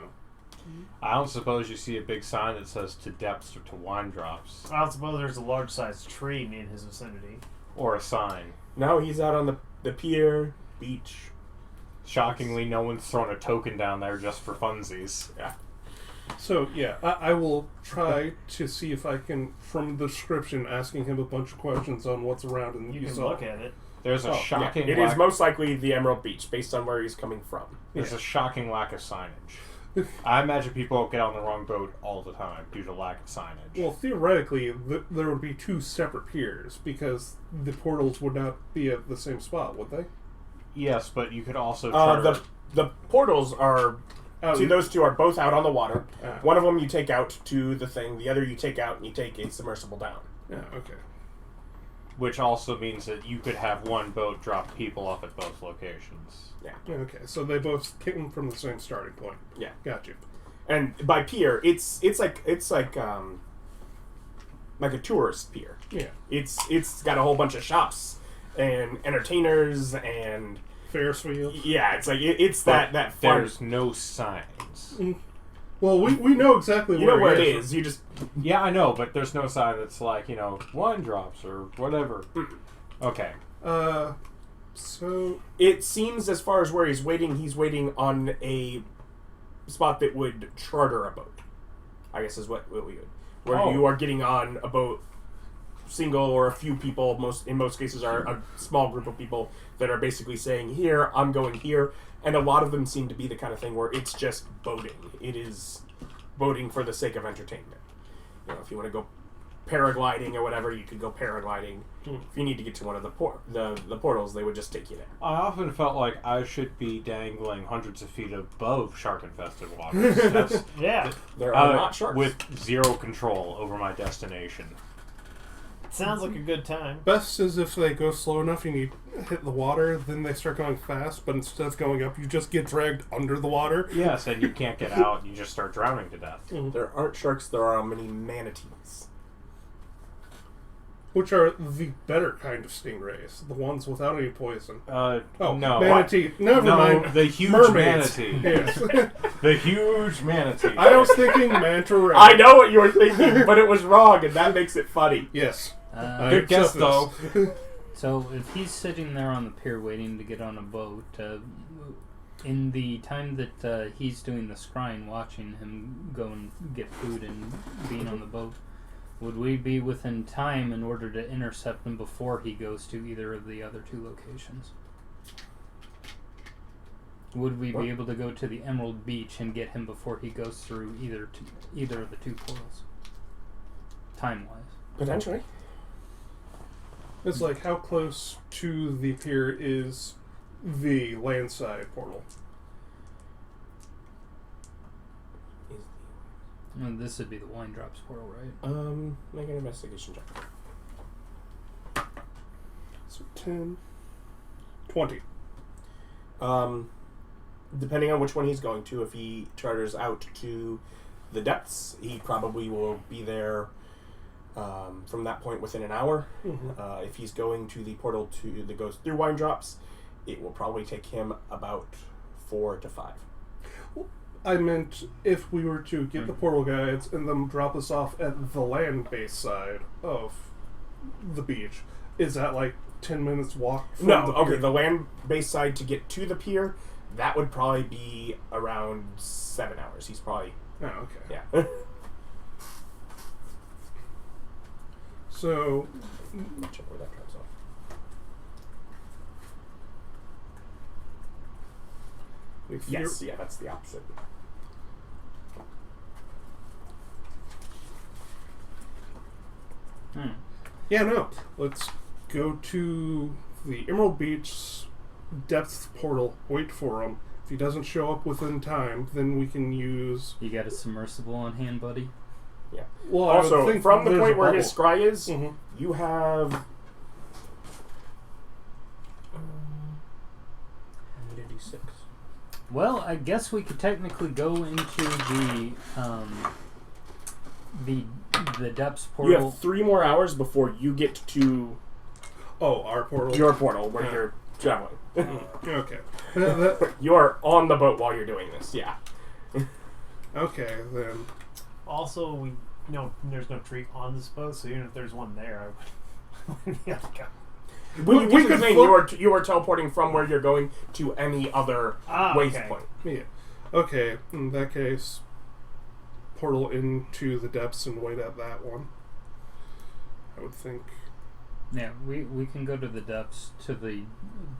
I don't suppose you see a big sign that says to depths or to wine drops. I don't suppose there's a large sized tree in his vicinity. Or a sign. No, he's out on the pier, beach. Shockingly, no one's thrown a token down there just for funsies. Yeah. So yeah, I will try to see if I can, from the description, asking him a bunch of questions on what's around, and You can saw. look at it. There's a Yeah, shocking it is most likely the Emerald Beach, based on where he's coming from. There's a shocking lack of signage. I imagine people get on the wrong boat all the time due to lack of signage. Well, theoretically, there would be 2 separate piers because the portals would not be at the same spot, would they? Yes, but you could also charter... The portals are... See, those 2 are both out on the water. One of them you take out to the thing. The other you take out and you take a submersible down. Yeah, okay. Which also means that you could have one boat drop people off at both locations. Yeah. Okay, so they both came from the same starting point. Yeah. Got you. And by pier, it's like a tourist pier. Yeah. It's got a whole bunch of shops and entertainers and Ferris wheels. yeah, it's like it's that fun. There's no signs. Well, we know exactly You where know where it it is. You just Yeah, I know, but there's no sign that's like, wine drops or whatever. Okay. So it seems as far as where he's waiting on a spot that would charter a boat. I guess is what we would. Where you are getting on a boat, single or a few people. In most cases are a small group of people that are basically saying, "Here, I'm going here," and a lot of them seem to be the kind of thing where it's just boating. It is boating for the sake of entertainment. If you want to go paragliding or whatever, you could go paragliding. If you need to get to one of the portals, they would just take you there. I often felt like I should be dangling hundreds of feet above shark-infested waters. That's, Yeah. There are not sharks. with zero control over my destination. Sounds like a good time. best is if they go slow enough and you hit the water, then they start going fast, but instead of going up, you just get dragged under the water. Yes, and you can't get out, and you just start drowning to death. There aren't sharks. There are many manatees. Which are the better kind of stingrays, the ones without any poison. No. Manatee. Never mind. The huge Mermaids. manatee. Yes. The huge manatee. I was thinking manta ray. I know what you were thinking, but it was wrong, and that makes it funny. Yes. Good guess, though. So if he's sitting there on the pier waiting to get on a boat, In the time that he's doing the scrying, watching him go and get food and being on the boat, would we be within time in order to intercept him before he goes to either of the other two locations? Would we be able to go to the Emerald Beach and get him before he goes through either of the two portals? Time-wise. Potentially. It's like, how close to the pier is the landside portal? Well, this would be the Wine Drops portal, right? Make an investigation check. So 10, 20. Depending on which one he's going to, if he charters out to the depths, he probably will be there from that point within an hour. Mm-hmm. If he's going to the portal that goes through Wine Drops, it will probably take him about 4 to 5. I meant if we were to get the portal guides and then drop us off at the land-based side of the beach, is that like 10 minutes walk from No, the okay, pier? the land-based side to get to the pier, that would probably be around 7 hours. He's probably... Oh, okay. Yeah. So, Check where that drops off. if Yes, you're- yeah, that's the opposite. Yeah, no. Let's go to the Emerald Beach depth portal, wait for him. If he doesn't show up within time, then we can use... You got a submersible on hand, buddy? Yeah. Well, I would Also, think from the there's point a where bubble. his scry is, Mhm. you have... I need to do 6. Well, I guess we could technically go into the depths portal. You have 3 more hours before you get to Oh, our portal. your portal where Yeah. you're traveling. Okay. You are on the boat while you're doing this, yeah. Okay, then. Also, there's no tree on this boat, so even if there's one there, I wouldn't be able to go. We could flip- you are teleporting from where you're going to any other waste okay. point. Yeah. Okay, in that case, portal into the depths and wait at that one. I would think. Yeah, we can go to the depths to the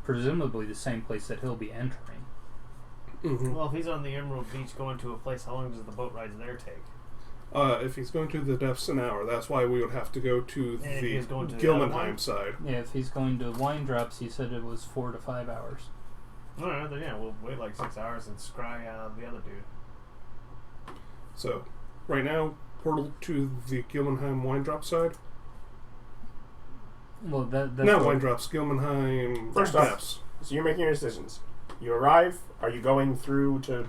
presumably the same place that he'll be entering. Mm-hmm. Well, if he's on the Emerald Beach going to a place, how long does the boat rides there take? If he's going to the depths an hour, that's why we would have to go to And if the he's going to the other Gilmanheim one? side. Yeah, if he's going to Wine Drops, he said it was 4 to 5 hours. Alright, then yeah, we'll wait like 6 hours and scry the other dude. So, right now, portal to the Gilmanheim wine drop side. Well, that's Not what- wine drops, Gilmanheim First off, depths. so you're making your decisions. You arrive. Are you going through to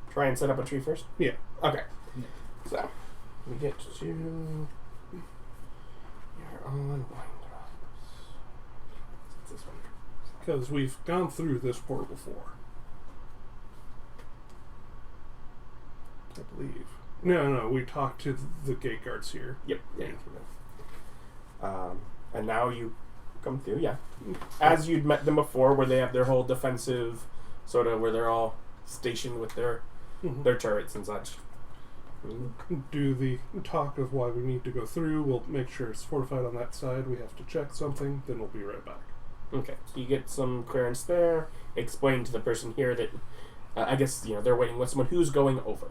try and set up a tree first? Yeah. Okay. Yeah. So we get to. You're on Wine Drops. It's this one. Because we've gone through this portal before. I believe. No, we talked to the gate guards here. Yep. Yeah. You can go. And now you come through. Yeah. As you'd met them before, where they have their whole defensive, sort of, where they're all stationed with their turrets and such. Do the talk of why we need to go through. We'll make sure it's fortified on that side. We have to check something. Then we'll be right back. Okay, so you get some clearance there. Explain to the person here that I guess they're waiting with someone who's going over.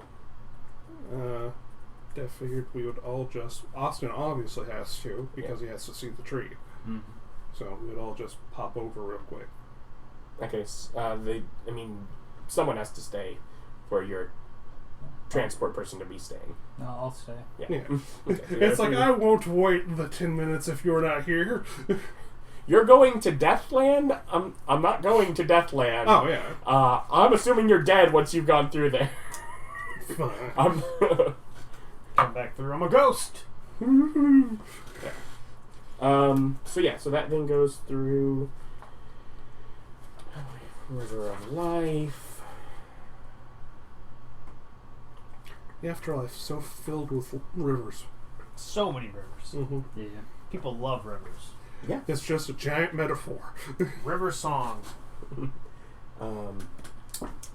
I figured we would all just... Austin obviously has to, because he has to see the tree. Mhm. So we would all just pop over real quick. Okay, someone has to stay for your transport person to be staying. No, I'll stay. Yeah. Yeah. Okay, so It's like, you're- I won't wait the 10 minutes if you're not here. You're going to Deathland? I'm not going to Deathland. Oh, yeah. I'm assuming you're dead once you've gone through there. Fine. Come back through, I'm a ghost! So that then goes through River of Life. The afterlife so filled with rivers. So many rivers. Mm-hmm. Yeah. People love rivers. It's just a giant metaphor. River song.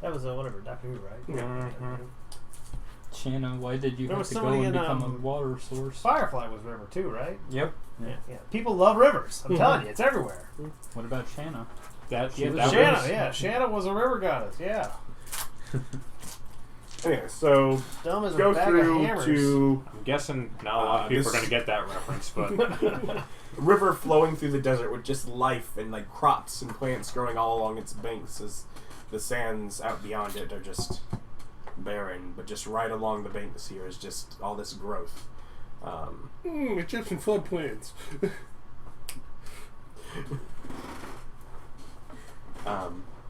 That was whatever, Doctor Who, right? Mm-hmm. Shanna, why did you There have was to go somebody and in, become a water source? Firefly was river too, right? Yep. Yeah. People love rivers. I'm Mhm. telling you, it's everywhere. What about Shanna? That Yeah, that Shanna, was- yeah. Shanna was a river goddess, yeah. Anyway, so Dumb as a go bag of through hammers. to I'm guessing not a lot of people this- are going to get that reference, but river flowing through the desert with just life and like crops and plants growing all along its banks, as the sands out beyond it are just barren, but just right along the banks here is just all this growth. Egyptian floodplains.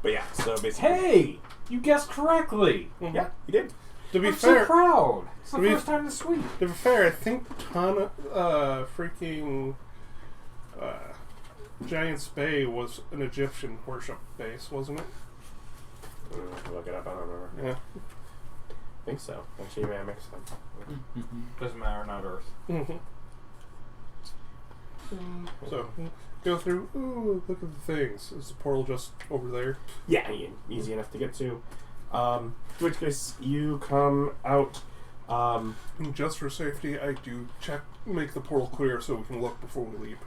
But yeah, so basically, hey, you guessed correctly. yeah, you did. To be I'm fair, so proud. It's the To be- first time this week. to be fair, I think Tana, Giant's Bay was an Egyptian worship base, wasn't it? Look it up. I don't remember. Yeah. I think so. Actually, yeah, it makes sense. Doesn't matter, not Earth. Mm-hmm. So, go through. Ooh, look at the things. Is the portal just over there? Yeah, easy enough to get to. In which case, you come out. And just for safety, I do make the portal clear so we can look before we leave.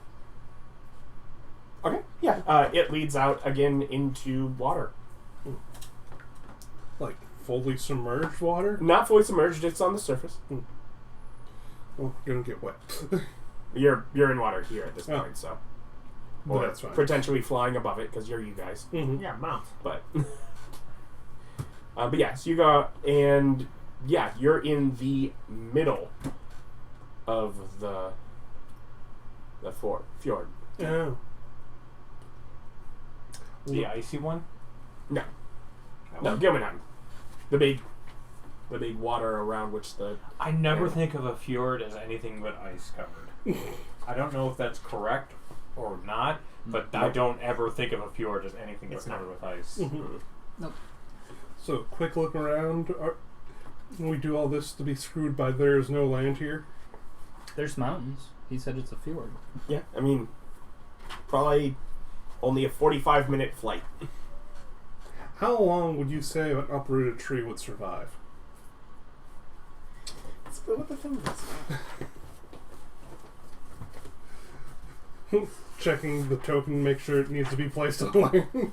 Okay. Yeah. It leads out again into water. Like, fully submerged water? Not fully submerged. It's on the surface. Well, you're gonna get wet. You're in water here at this Oh. point, so Well, or that's fine. potentially flying above it because you're you guys. Mm-hmm. Yeah, mount. But but yeah, so you go and yeah, you're in the middle of the fjord. Oh. The icy one? No, That no, one? Gilmanheim, the big water around which the I never Yeah. think of a fjord as anything but ice covered. I don't know if that's correct or not, but I Nope. don't ever think of a fjord as anything but It's not. covered with ice. Mhm. Nope. So, quick look around. We do all this to be screwed by there is no land here. There's mountains. He said it's a fjord. yeah. I mean, probably only a 45-minute flight. How long would you say an uprooted tree would survive? That's what the thing is. Checking the token, make sure it needs to be placed on land.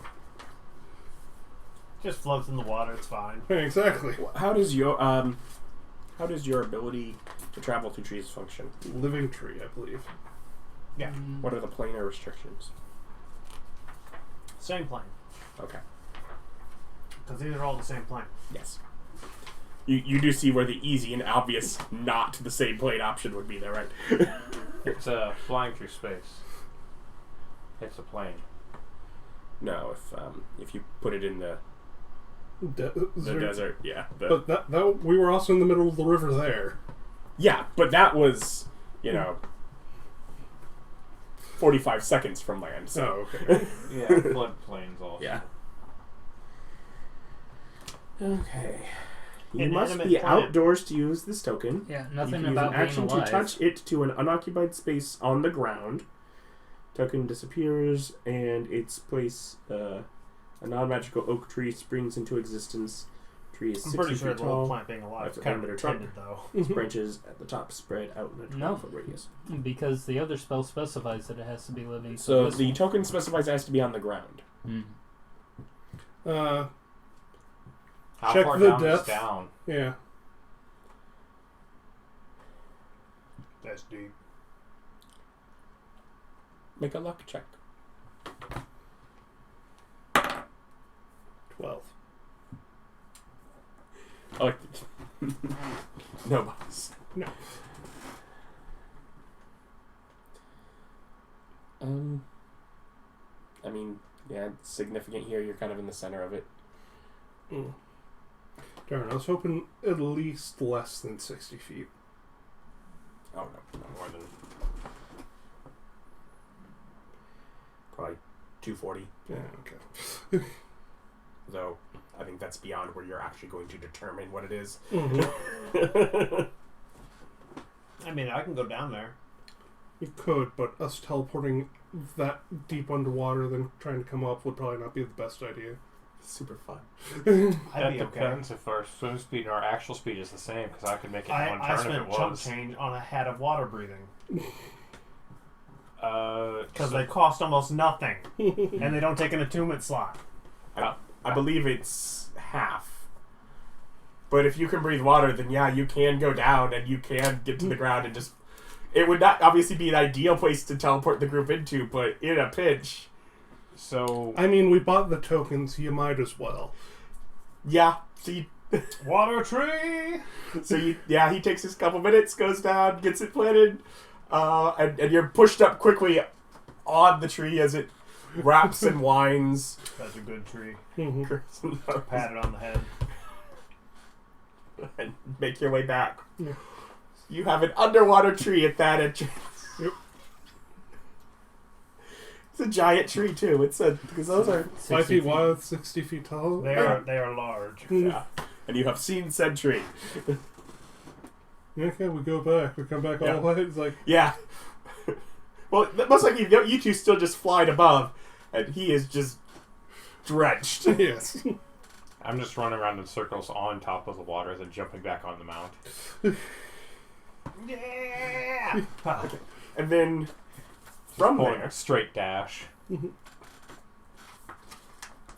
Just floats in the water, it's fine. Exactly. How does your ability to travel through trees function? Living tree, I believe. Yeah. What are the planar restrictions? Same plane. Okay. Because these are all the same plane. Yes. You do see where the easy and obvious not the same plane option would be there, right? It's flying through space. It's a plane. No, if you put it in the desert, yeah. But that we were also in the middle of the river there. Yeah, but that was, 45 seconds from land, so. Oh, okay. Yeah, floodplains also. Yeah. Okay. You An must animate be planet. outdoors to use this token. Yeah, You nothing can use about an action being alive. to touch it to an unoccupied space on the ground. Token disappears, and its place, a non-magical oak tree springs into existence. Tree is I'm 60 pretty sure feet the little tall. plant being alive is That's kind of under trunk. intended, though. Its branches at the top spread out in a 12-foot radius. Because the other spell specifies that it has to be living. So this the one- token specifies it has to be on the ground. Hmm. How Check far the down is depth. down? Yeah. That's deep. Make a luck check. 12. Oh, no bonus. No. I mean, yeah, it's significant here. You're kind of in the center of it. Mm. Darn, I was hoping at least less than 60 feet. Oh no, not more than probably 240. Yeah, okay. Though I think that's beyond where you're actually going to determine what it is. Mm-hmm. I mean, I can go down there. You could, but us teleporting that deep underwater then trying to come up would probably not be the best idea. Super fun. I'd be That okay. depends if our swim speed and our actual speed is the same, because I could make it in one I turn if spent it chump was. change on a hat of water breathing Because because they cost almost nothing, and they don't take an attunement slot. I believe it's half. But if you can breathe water, then yeah, you can go down and you can get to the ground and just... It would not obviously be an ideal place to teleport the group into, but in a pinch... So I mean, we bought the tokens. You might as well. Yeah, so you... Water tree. Yeah, he takes his couple minutes, goes down, gets it planted, and you're pushed up quickly on the tree as it wraps and winds. That's a good tree. Mm-hmm. Pat it on the head. And make your way back. Yeah. You have an underwater tree at that entrance. Yep. It's a giant tree too. Because those are 5 feet wide, 60 feet tall. They are large. yeah. And you have seen said tree. Okay, we go back. We come back all Yeah. the way. It's like, Yeah. Well, most likely you two still just flying above, and he is just drenched. yes. I'm just running around in circles on top of the water, then jumping back on the mount. Yeah. And then from Pulling there, a straight dash.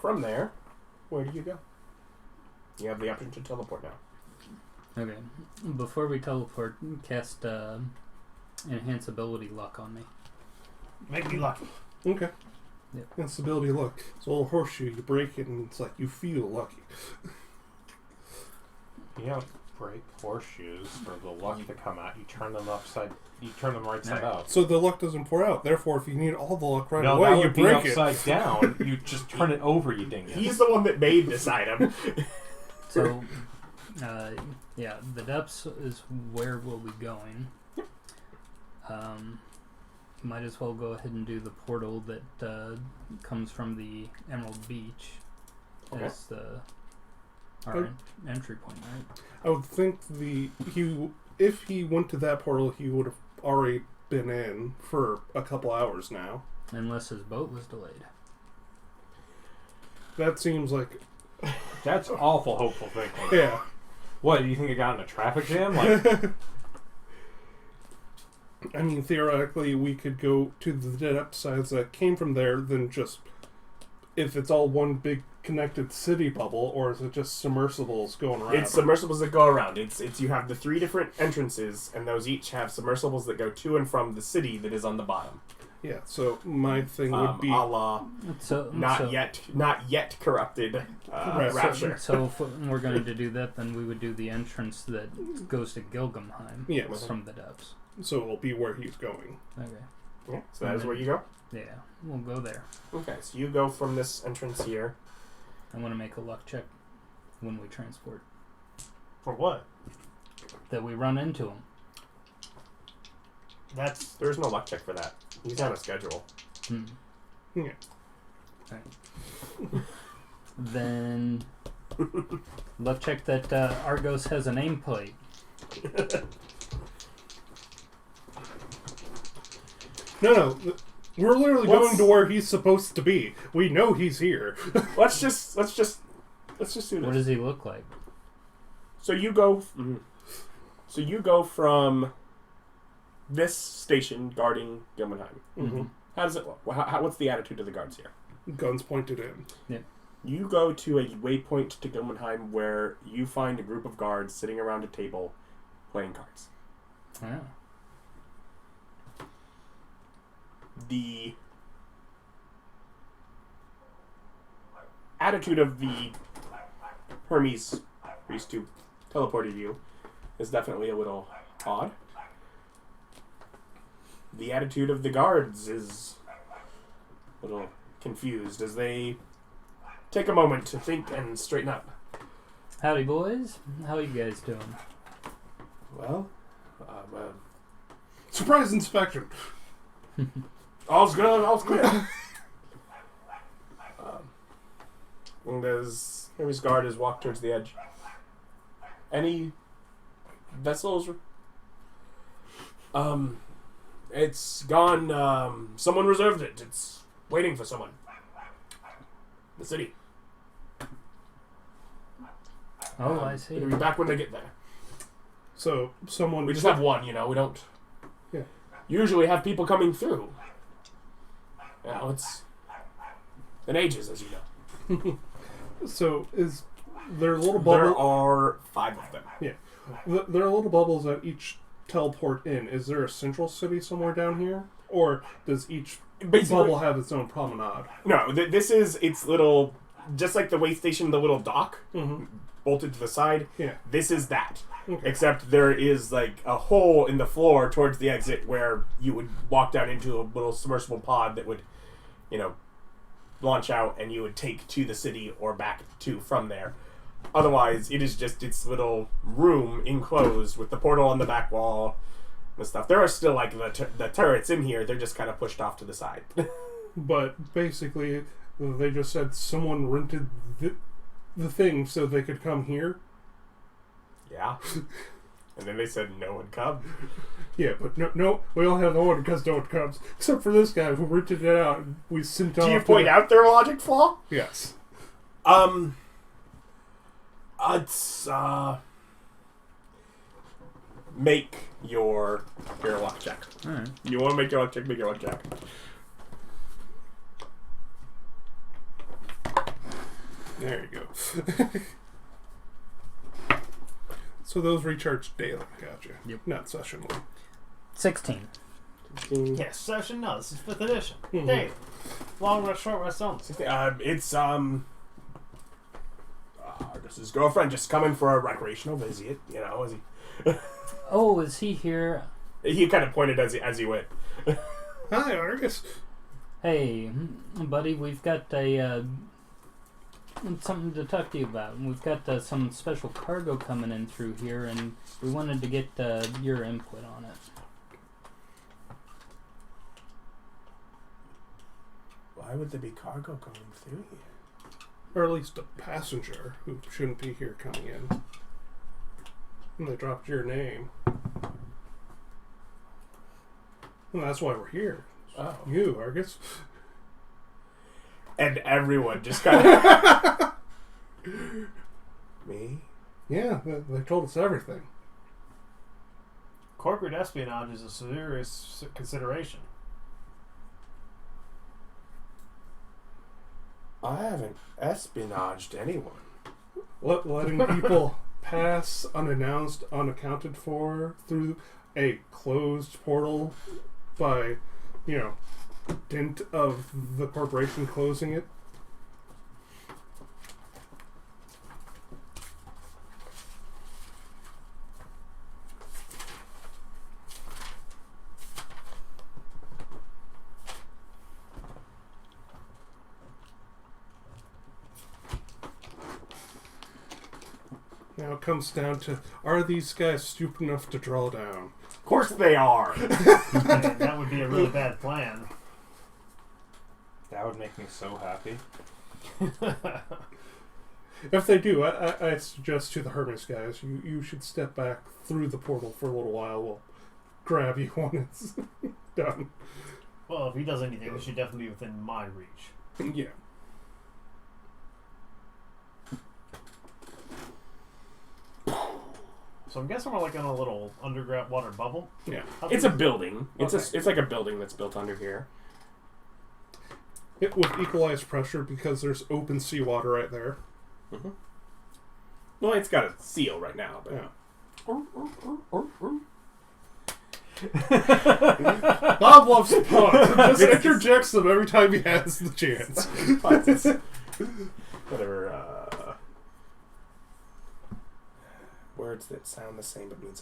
where do you go? You have the option to teleport now. Okay. Before we teleport, cast enhance ability luck on me. Make me lucky. Okay. Yep. Instability luck. It's a little horseshoe. You break it, and it's like you feel lucky. You don't break horseshoes for the luck to come out. You turn them right side up. So the luck doesn't pour out. Therefore, if you need all the luck right No, away, that you would be break it. upside down. You just turn it over, you dingus. He's the one that made this item. So, yeah, the depths is where we'll be going. Might as well go ahead and do the portal that comes from the Emerald Beach as our entry point, right? I would think if he went to that portal, he would have already been in for a couple hours now. Unless his boat was delayed. That seems like, That's awful hopeful thinking. yeah. What, do you think I got in a traffic jam? Like, I mean, theoretically, we could go to the depth sides that came from there, then just, if it's all one big connected city bubble, or is it just submersibles going around? It's submersibles that go around. It's you have the 3 different entrances, and those each have submersibles that go to and from the city that is on the bottom. Yeah, so my thing would be... a la So, not yet corrupted Rapture. So if we're going to do that, then we would do the entrance that goes to Gilgamheim Yes. from the depths. So it'll be where he's going. Okay. Yeah, so that is where you go. Yeah, we'll go there. Okay, so you go from this entrance here. I want to make a luck check when we transport. For what? That we run into him. That's There's no luck check for that. He's on a schedule. Yeah. Right. Then luck check that Argos has a nameplate. No. We're literally going to where he's supposed to be. We know he's here. Let's just do this. What does he look like? So you go. So you go from this station guarding Gilmanheim. Mm-hmm. How does it look? What's the attitude of the guards here? Guns pointed in. Yep. You go to a waypoint to Gilmanheim where you find a group of guards sitting around a table playing cards. Yeah. The attitude of the Hermes priest who teleported you is definitely a little odd. The attitude of the guards is a little confused as they take a moment to think and straighten up. Howdy, boys. How you guys doing? Well, Surprise inspection. all's good, all's good. And as Hermes' guard has walked towards the edge, any vessels? It's gone. Someone reserved it. It's waiting for someone. The city. Oh, I see. It'll be back when they get there. So someone We just have one, we don't usually have people coming through. It's been ages, as you know. So is there a little bubble? There are 5 of them. Yeah. There are little bubbles that each teleport in. Is there a central city somewhere down here? Or does each bubble have its own promenade? No, this is its little, just like the way station, the little dock bolted to the side. Yeah. This is that. Okay. Except there is like a hole in the floor towards the exit where you would walk down into a little submersible pod that would, launch out and you would take to the city or back to from there. Otherwise, it is just its little room enclosed with the portal on the back wall and stuff. There are still like the turrets in here. They're just kind of pushed off to the side. But basically, they just said someone rented the thing so they could come here. Yeah. And then they said no one come. Yeah, but no, we all have no one because no one comes. Except for this guy who rented it out and we sent off. Do you point out their logic flaw? Yes. It's, make your luck check. Alright. You want to make your luck check, make your luck check. There you go. So those recharge daily, gotcha. Yep. Not sessionally. 16. Yeah, session. No, this is 5th edition. Mhm. Dave, long rest, short rest only. It's his girlfriend just coming for a recreational visit. As Oh, is he here? he kind of pointed as he went. Hi, Argus. Hey, buddy, we've got something to talk to you about. We've got some special cargo coming in through here, and we wanted to get your input on it. Why would there be cargo going through here? Or at least a passenger who shouldn't be here coming in. And they dropped your name. And that's why we're here. Oh. You, Argus. And everyone just kind of... Me? Yeah, they told us everything. Corporate espionage is a serious consideration. I haven't espionaged anyone. Letting people pass unannounced, unaccounted for through a closed portal by, dint of the corporation closing it. Now it comes down to, are these guys stupid enough to draw down? Of course they are. That would be a really bad plan. That would make me so happy. If they do, I suggest to the Hermes guys, you should step back through the portal for a little while. We'll grab you when it's done. Well, if he does anything, it should definitely be within my reach. Yeah. So I'm guessing we're like in a little underground water bubble. Yeah. It's a building. Okay. It's like a building that's built under here. It with equalized pressure because there's open seawater right there. Mm-hmm. Well, it's got a seal right now, but Bob loves puns. Just interjects them every time he has the chance. Whatever. Words that sound the same but mean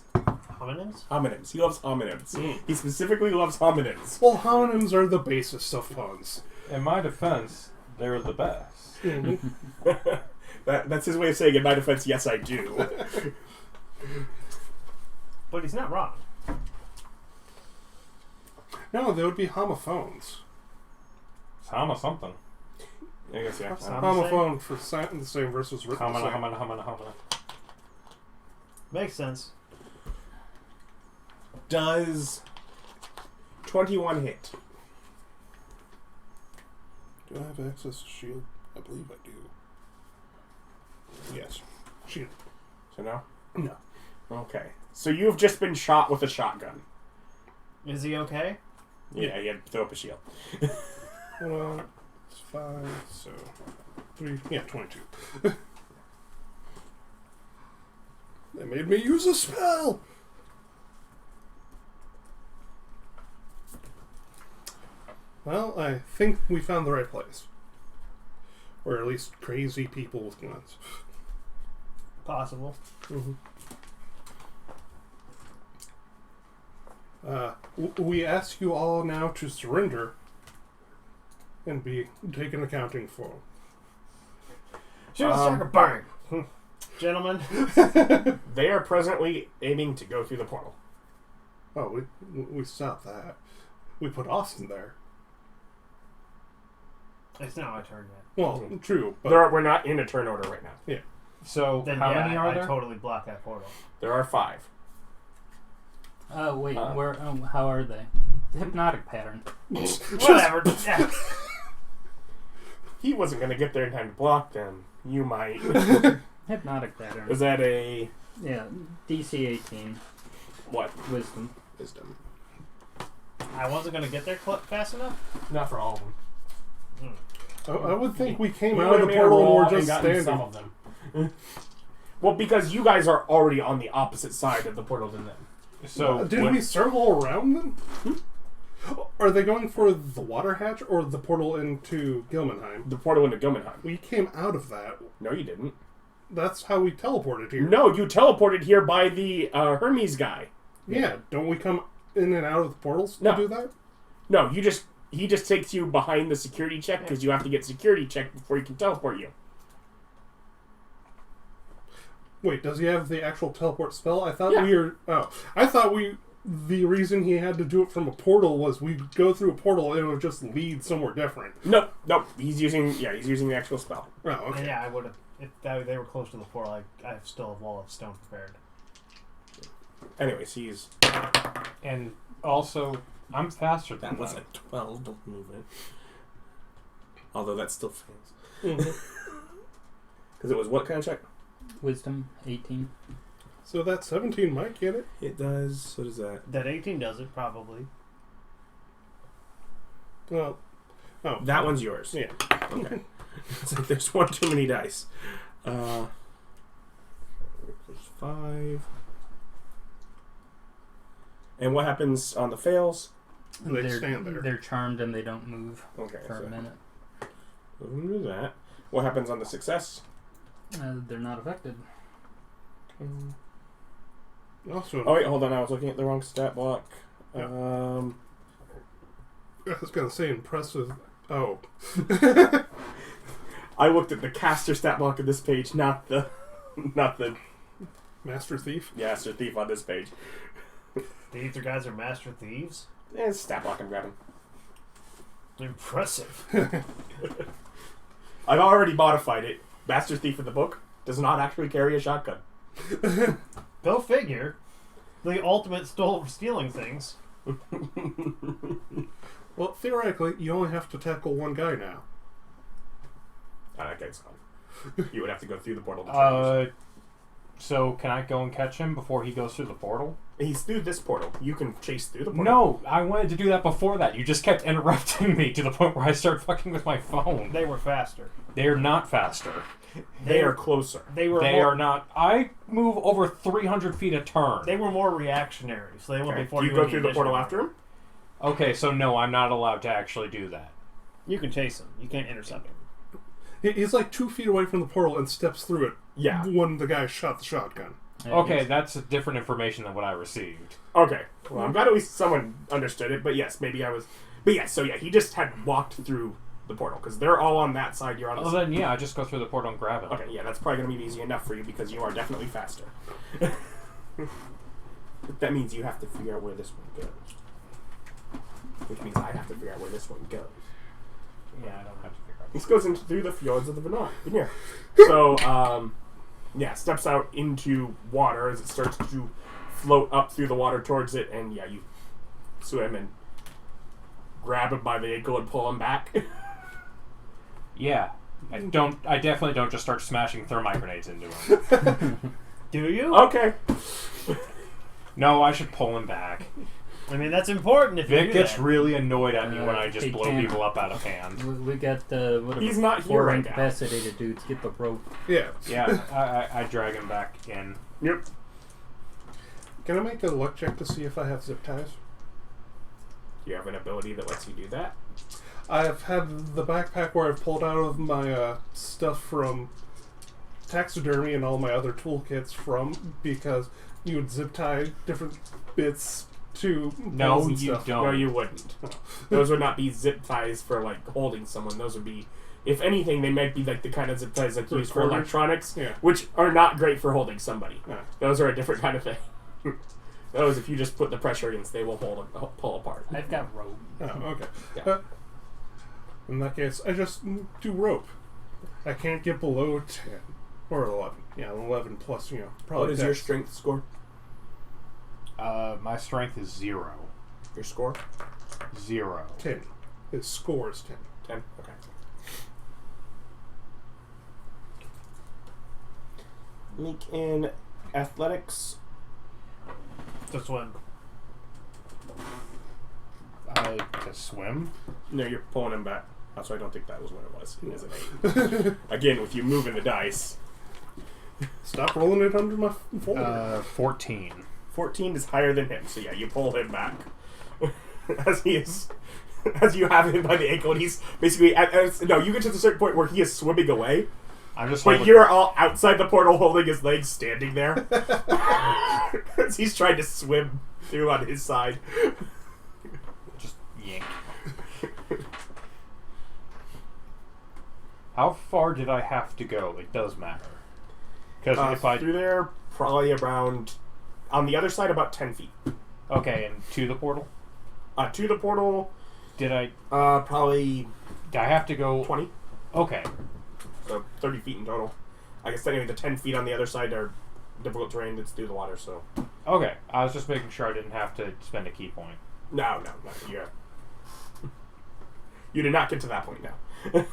Homonyms? homonyms. He loves homonyms. He specifically loves homonyms. Well, homonyms are the basis of puns. In my defense, they're the best. Mm-hmm. That's his way of saying, in my defense, yes, I do. But he's not wrong. No, they would be homophones. It's Hama something. I guess, yeah. Sound Homophone for the same versus written the same. Hamana. Makes sense. Does 21 hit? Do I have access to shield? I believe I do. Yes. Shield. So no? No. Okay. So you've just been shot with a shotgun. Is he okay? Yeah, you had to throw up a shield. Well, it's 5, so 3. Yeah, 22. They made me use a spell. Well, I think we found the right place. Or at least crazy people with guns. Possible. Mm-hmm. We ask you all now to surrender and be taken accounting for. Shoot a sucker, burn! Gentlemen. They are presently aiming to go through the portal. Oh, we stopped that. We put Austin there. It's not my turn yet. Well, true, but We're not in a turn order right now. yeah. So Then how yeah, many are I there? totally blocked that portal. There are 5. Wait, where? How are they? Hypnotic pattern. Whatever. Yeah. He wasn't going to get there in time to block them. You might. Hypnotic pattern. Is that a... Yeah, DC 18. what? Wisdom. Wisdom. I wasn't going to get there fast enough? Not for all of them. I would think we came We out of the would've made a portal and roll we're just gotten standing. some of them. Well, because you guys are already on the opposite side of the portal than them. So Did what- we circle around them? Are they going for the water hatch or the portal into Gilmanheim? The portal into Gummenheim. We came out of that. No, you didn't. That's how we teleported here. No, you teleported here by the Hermes guy. Yeah, don't we come in and out of the portals No. to do that? No, he just takes you behind the security check because you have to get security check before he can teleport you. Wait, does he have the actual teleport spell? I thought Yeah. the reason he had to do it from a portal was we'd go through a portal and it would just lead somewhere different. No, he's using the actual spell. Oh, okay. And yeah, I would have. If they were close to the portal, I still have Wall of Stone prepared. Anyways, he's... and also I'm faster than That was that. a 12, don't move it. Although that still fails. Because it was what kind of check? Wisdom 18. So that 17 might get it. It does. What is that? That 18 does it, probably. Well, That one's yours. yeah. Okay. It's like there's one too many dice. There's 5. And what happens on the fails? They stand there. They're charmed and they don't move Okay. for a minute. We'll do that. What happens on the success? They're not affected. Also, Oh wait, hold on. I was looking at the wrong stat block. I was gonna say impressive. Oh, I looked at the caster stat block of this page, not the Master Thief. caster thief on this page. The Ether guys are master thieves? It's stat block I'm grabbing. Impressive. I've already modified it. Master thief in the book does not actually carry a shotgun. Go figure. The ultimate stealing things. Well, theoretically, you only have to tackle one guy now. That guy's gone. You would have to go through the portal. So can I go and catch him before he goes through the portal? He's through this portal. You can chase through the portal. No, I wanted to do that before that. You just kept interrupting me to the point where I started fucking with my phone. They were faster. They are not faster. They are closer. They were They more, are not. I move over 300 feet a turn. They were more reactionary, so they went Okay. before Do you were go through the portal initiative. after him? Okay, so no, I'm not allowed to actually do that. You can chase him. You can't intercept him. He's like 2 feet away from the portal and steps through it. Yeah. When the guy shot the shotgun. Okay, that's different information than what I received. Okay. Well, I'm glad at least someone understood it. But yes, maybe I was. But yes, so yeah, he just had walked through the portal because they're all on that side. You're on Well, the then, yeah, I just go through the portal and grab it. Okay, yeah, that's probably going to be easy enough for you because you are definitely faster. That means you have to figure out where this one goes. Which means I have to figure out where this one goes. Yeah, I don't have to figure out. This goes into through the fjords of the Veneer. So, yeah, steps out into water as it starts to float up through the water towards it, and yeah, you swim and grab him by the ankle and pull him back. Yeah. I definitely don't just start smashing thermite grenades into him. Do you? Okay. No, I should pull him back. I mean, that's important if you Vic do gets that. really annoyed at me when I just hey, blow Tana. people up out of hand. We got whatever. He's not here 4 right now. incapacitated dudes. Get the rope. Yeah. Yeah, I drag him back in. Yep. Can I make a luck check to see if I have zip ties? You have an ability that lets you do that. I've had the backpack where I've pulled out of my stuff from taxidermy and all my other toolkits from, because you would zip tie different bits to No, poles and you stuff. don't. No, you wouldn't. Those would not be zip ties for like holding someone. Those would be, if anything, they might be like the kind of zip ties like For used for quarters? electronics, Yeah. which are not great for holding somebody. Yeah. Those are a different kind of thing. Those, if you just put the pressure against, they will pull apart. I've got rope. Oh, okay. Yeah. In that case, I just do rope. I can't get below 10. Or 11. Yeah, 11 plus, probably What is your dex. strength score? My strength is 0. Your score? 0. 10. His score is 10. 10? Okay. Make in athletics. This one. To swim? No, you're pulling him back. That's why I don't think that was what it was. It was an 8. Again, with you moving the dice. Stop rolling it under my folder. 14. 14 is higher than him, so yeah, you pull him back. As you have him by the ankle, and he's basically, no, you get to the certain point where he is swimming away, I'm just but holding- you're all outside the portal holding his legs, standing there. As he's trying to swim through on his side. Just yank. How far did I have to go? It does matter. Because if I... Through there, probably around, on the other side, about 10 feet. Okay, and to the portal? To the portal, Did I probably have to go... 20. Okay. So 30 feet in total. I guess technically the 10 feet on the other side are difficult terrain that's through the water, so... Okay, I was just making sure I didn't have to spend a key point. No, yeah. You did not get to that point now.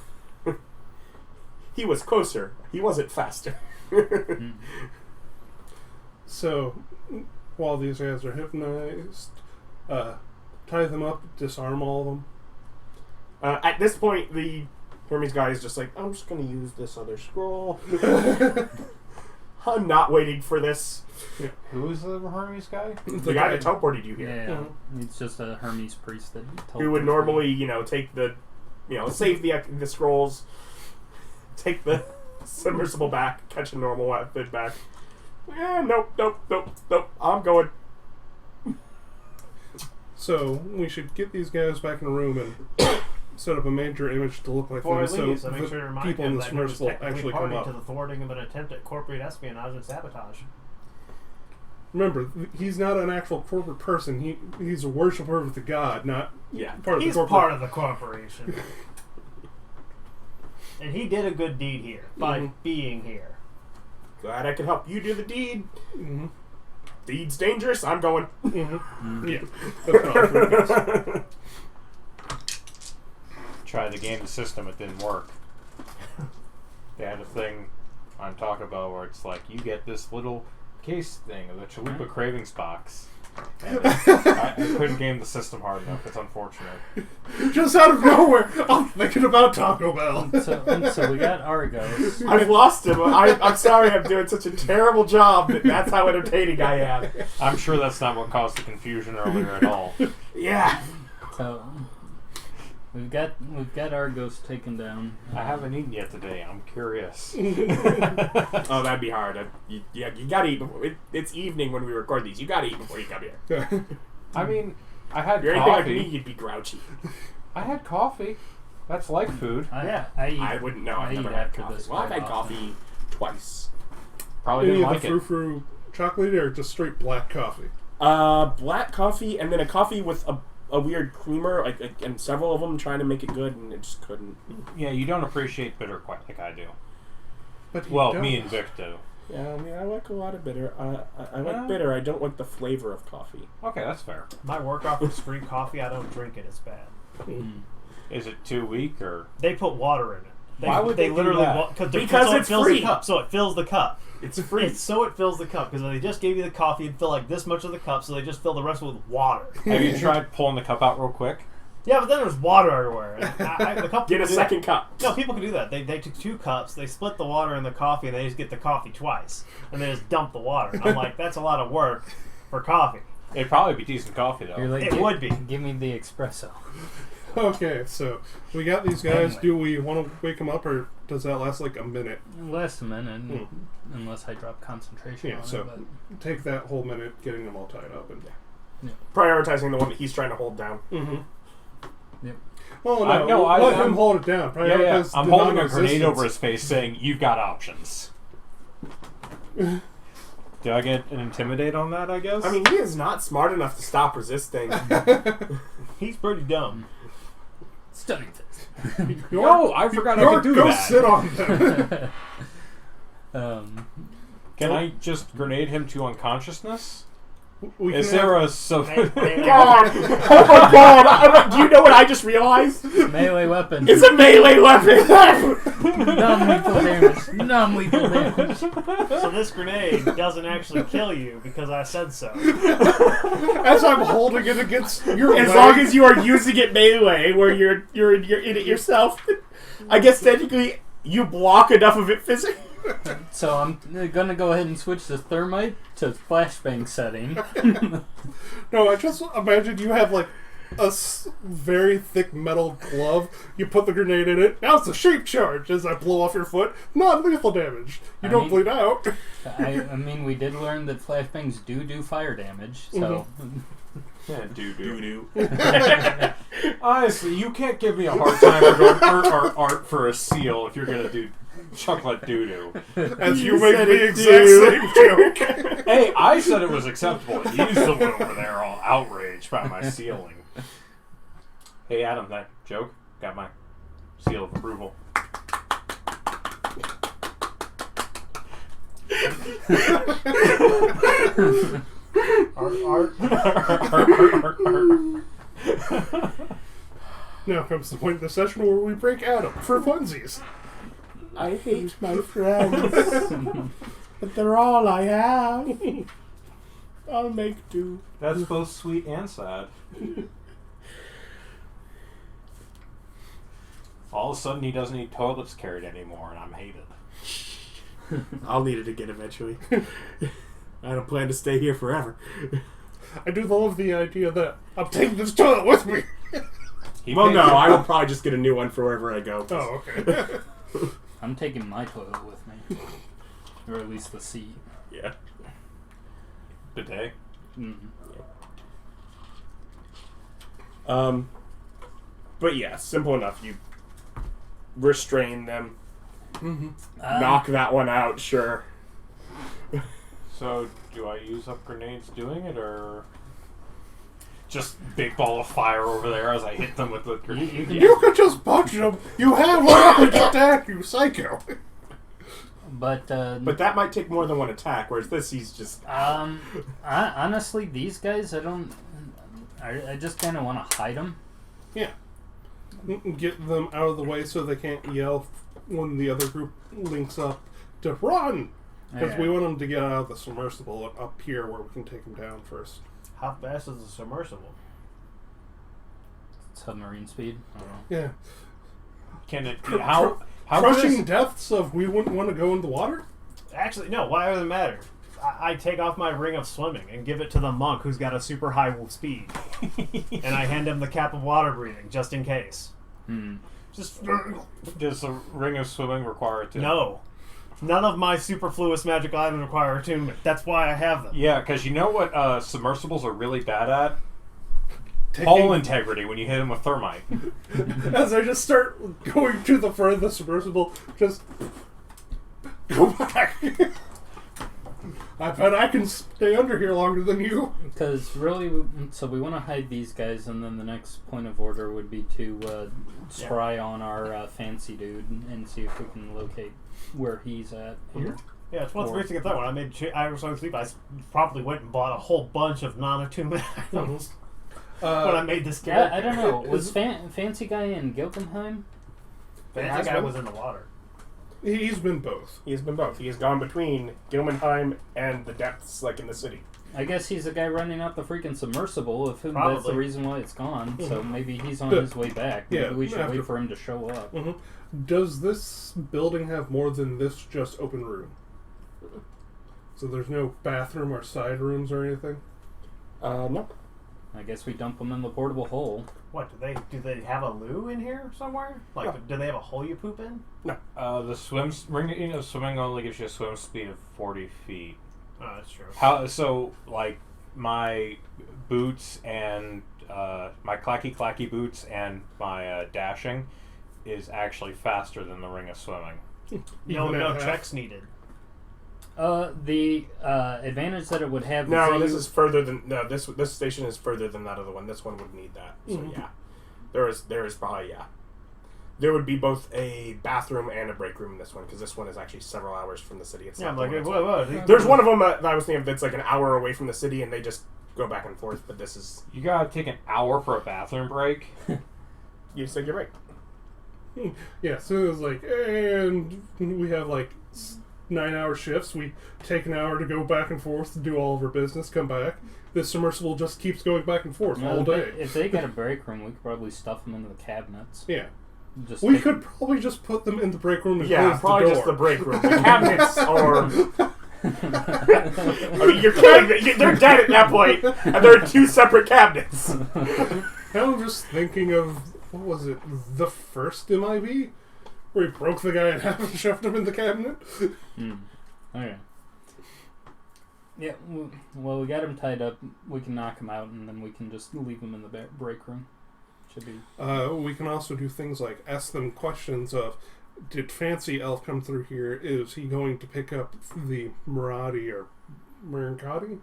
He was closer. He wasn't faster. So, while these guys are hypnotized, tie them up, disarm all of them. At this point, the Hermes guy is just like, I'm just going to use this other scroll. I'm not waiting for this. Who is the Hermes guy? The guy that teleported you here. Yeah, it's just a Hermes priest that Who would normally, take the, save the scrolls, take the submersible back, catch a normal outfit back. Yeah, nope. I'm going. So, we should get these guys back in a room and set up a major image to look like Before them, I leave, so I make the sure to remind people in him the that he was submersible technically actually come party up. to the thwarting of an attempt at corporate espionage and sabotage. Remember, he's not an actual corporate person. He's a worshiper of the god, not Yeah. part of He's the corporate. part of the corporation. And he did a good deed here by being here. Glad I could help you do the deed. Mhm. Deed's dangerous. I'm going. Yeah. That's how it goes. Tried to game the system, it didn't work. They had a thing on Taco Bell where it's like, you get this little case thing of the Chalupa Cravings box. And I couldn't game the system hard enough. It's unfortunate. Just out of nowhere, I'm thinking about Taco Bell. So we got Argos. I've lost him. I'm sorry I'm doing such a terrible job, but that's how entertaining I am. I'm sure that's not what caused the confusion earlier at all. Yeah. So we've got Argos taken down. I haven't eaten yet today. I'm curious. Oh, that'd be hard. You gotta eat before. It's evening when we record these. You gotta eat before you come here. I mean, I had If you're anything like coffee. me, you'd be grouchy. I had coffee. That's like food. Yeah. I wouldn't know. I've I never eat had after coffee. this Well, I've quite had often. coffee twice. Probably Any didn't of like the it. frou-frou chocolate or just straight black coffee? Black coffee and then a coffee with a weird creamer, and several of them trying to make it good, and it just couldn't. Yeah, you don't appreciate bitter quite like I do. But you Well, don't. me and Vic do. Yeah, I mean, I like a lot of bitter. I like Well. bitter. I don't like the flavor of coffee. Okay, that's fair. My work offers free coffee. I don't drink it. It's bad. Is it too weak or? They put water in it. Why would they do literally that? Because so it's it fills free. the cup. So it fills the cup. It's free. So it fills the cup because they just gave you the coffee and fill like this much of the cup, so they just fill the rest with water. Have you tried pulling the cup out real quick? Yeah, but then there's water everywhere. And the cup Get a second cup. No, people can do that. They took 2 cups, they split the water and the coffee, and they just get the coffee twice, and they just dump the water. And I'm like, that's a lot of work for coffee. It'd probably be decent coffee though. You're like, It would be. Give me the espresso. Okay, so we got these guys. Do we want to wake them up, or does that last like a minute? Last a minute, unless I drop concentration Yeah, on so it. But take that whole minute getting them all tied up. And Prioritizing the one that he's trying to hold down. mm-hmm. Yep. Oh, I- no, no, I- let I'm- him hold it down. Yeah, yeah. Prioritize I'm the holding a grenade non-resistance. over his face saying, you've got options. Did I get an intimidate on that, I guess? I mean, he is not smart enough to stop resisting. He's pretty dumb. Stunning fist. no, I forgot I could do go that. sit on them. Can I just grenade him to unconsciousness? We Is can there have- a... God! Oh my God! Do you know what I just realized? Melee weapon. It's a melee weapon! Non-lethal damage. Non-lethal damage. So this grenade doesn't actually kill you because I said so. as I'm holding it against your As leg. long as you are using it melee, where you're in it yourself, I guess technically you block enough of it physically. So I'm gonna go ahead and switch the thermite to flashbang setting. No, I just imagine you have like a very thick metal glove. You put the grenade in it. Now it's a shape charge as I blow off your foot. Non-lethal damage. You don't bleed out. I mean, we did learn that flashbangs do fire damage, so... Yeah, doo-doo. Doo-doo. Honestly, you can't give me a hard time for going art for a seal if you're going to do chocolate doo-doo. As you You make said the it, exact dude. same joke. Hey, I said it was acceptable. He's the one over there all outraged by my sealing. Hey, Adam, that joke got my seal of approval. Art. Now comes the point of the session where we break Adam for funsies. I hate my friends, but they're all I have. I'll make do. That's both sweet and sad. All of a sudden, he doesn't need toilets carried anymore, and I'm hated. I'll need it again eventually. I don't plan to stay here forever. I do love the idea that I'm taking this toilet with me. Well, no, I will probably just get a new one for wherever I go. Oh, okay. I'm taking my toilet with me. Or at least the seat. Yeah. Bidet. Mm-hmm. But yeah, simple enough. You restrain them, Mm-hmm. knock that one out, sure. So, do I use up grenades doing it, or just big ball of fire over there as I hit them with the grenade? You could just punch him. You have one attack, you psycho. But that might take more than one attack, whereas this, he's just... honestly, these guys, I just kind of want to hide them. Yeah. Get them out of the way so they can't yell when the other group links up to run. Because we want them to get out of the submersible up here where we can take them down first. How fast is the submersible? Submarine speed. I don't know. Yeah. Can it? How Crushing good is, depths of we wouldn't want to go in the water? Actually, no. Why does it matter? I take off my ring of swimming and give it to the monk who's got a super high speed, and I hand him the cap of water breathing just in case. Just does the ring of swimming require it to? no. None of my superfluous magic items require attunement. That's why I have them. Yeah, because you know what submersibles are really bad at? Hull integrity when you hit them with thermite. As I just start going to the front of the submersible, just go back. I bet I can stay under here longer than you. Because really, so we want to hide these guys, and then the next point of order would be to scry on our fancy dude and see if we can locate where he's at here. Yeah, it's what's great to get that one. I was on sleep. I probably went and bought a whole bunch of non-attunement items when I made this character. I don't know. Was Fancy Guy in Gilkenheim? That guy was in the water. He's been both. He has been both. He has gone between Gilmanheim and the depths, like in the city. I guess he's the guy running out the freaking submersible. If that's the Probably. reason why it's gone. So Mhm. maybe he's on his way back. Maybe Yeah, we should after- wait for him to show up. Does this building have more than this just open room? So there's no bathroom or side rooms or anything? No. I guess we dump him in the portable hole. What do they have a loo in here somewhere? Like, No. do they have a hole you poop in? The swimming only gives you a swim speed of 40 feet. Oh, that's true. So like my boots and my clacky boots and my dashing is actually faster than the ring of swimming. No Even at half? checks needed. The advantage that it would have. No, is this that is further than this station is further than that other one. This one would need that. So yeah, there is probably there would be both a bathroom and a break room in this one because this one is actually several hours from the city. It's Yeah, I'm not like, the one whoa. There's one of them that I was thinking of that's like an hour away from the city and they just go back and forth. But this is You gotta take an hour for a bathroom break. you just take your break. Yeah, so it was like, and we have like 9-hour shifts. We take an hour to go back and forth to do all of our business, come back. This submersible just keeps going back and forth all day. If they got a break room, we could probably stuff them into the cabinets. Yeah. Just We take- could probably just put them in the break room and Yeah, close probably the door. just the break room. The cabinets are. I mean, you're kidding me. They're dead at that point, and there are two separate cabinets. I'm just thinking of, what was it, the first MIB? Where he broke the guy in half and shoved him in the cabinet? Okay. Yeah, well, we got him tied up. We can knock him out, and then we can just leave him in the break room. Should be. We can also do things like ask them questions of, did Fancy Elf come through here? Is he going to pick up the Maradi or Murinkati?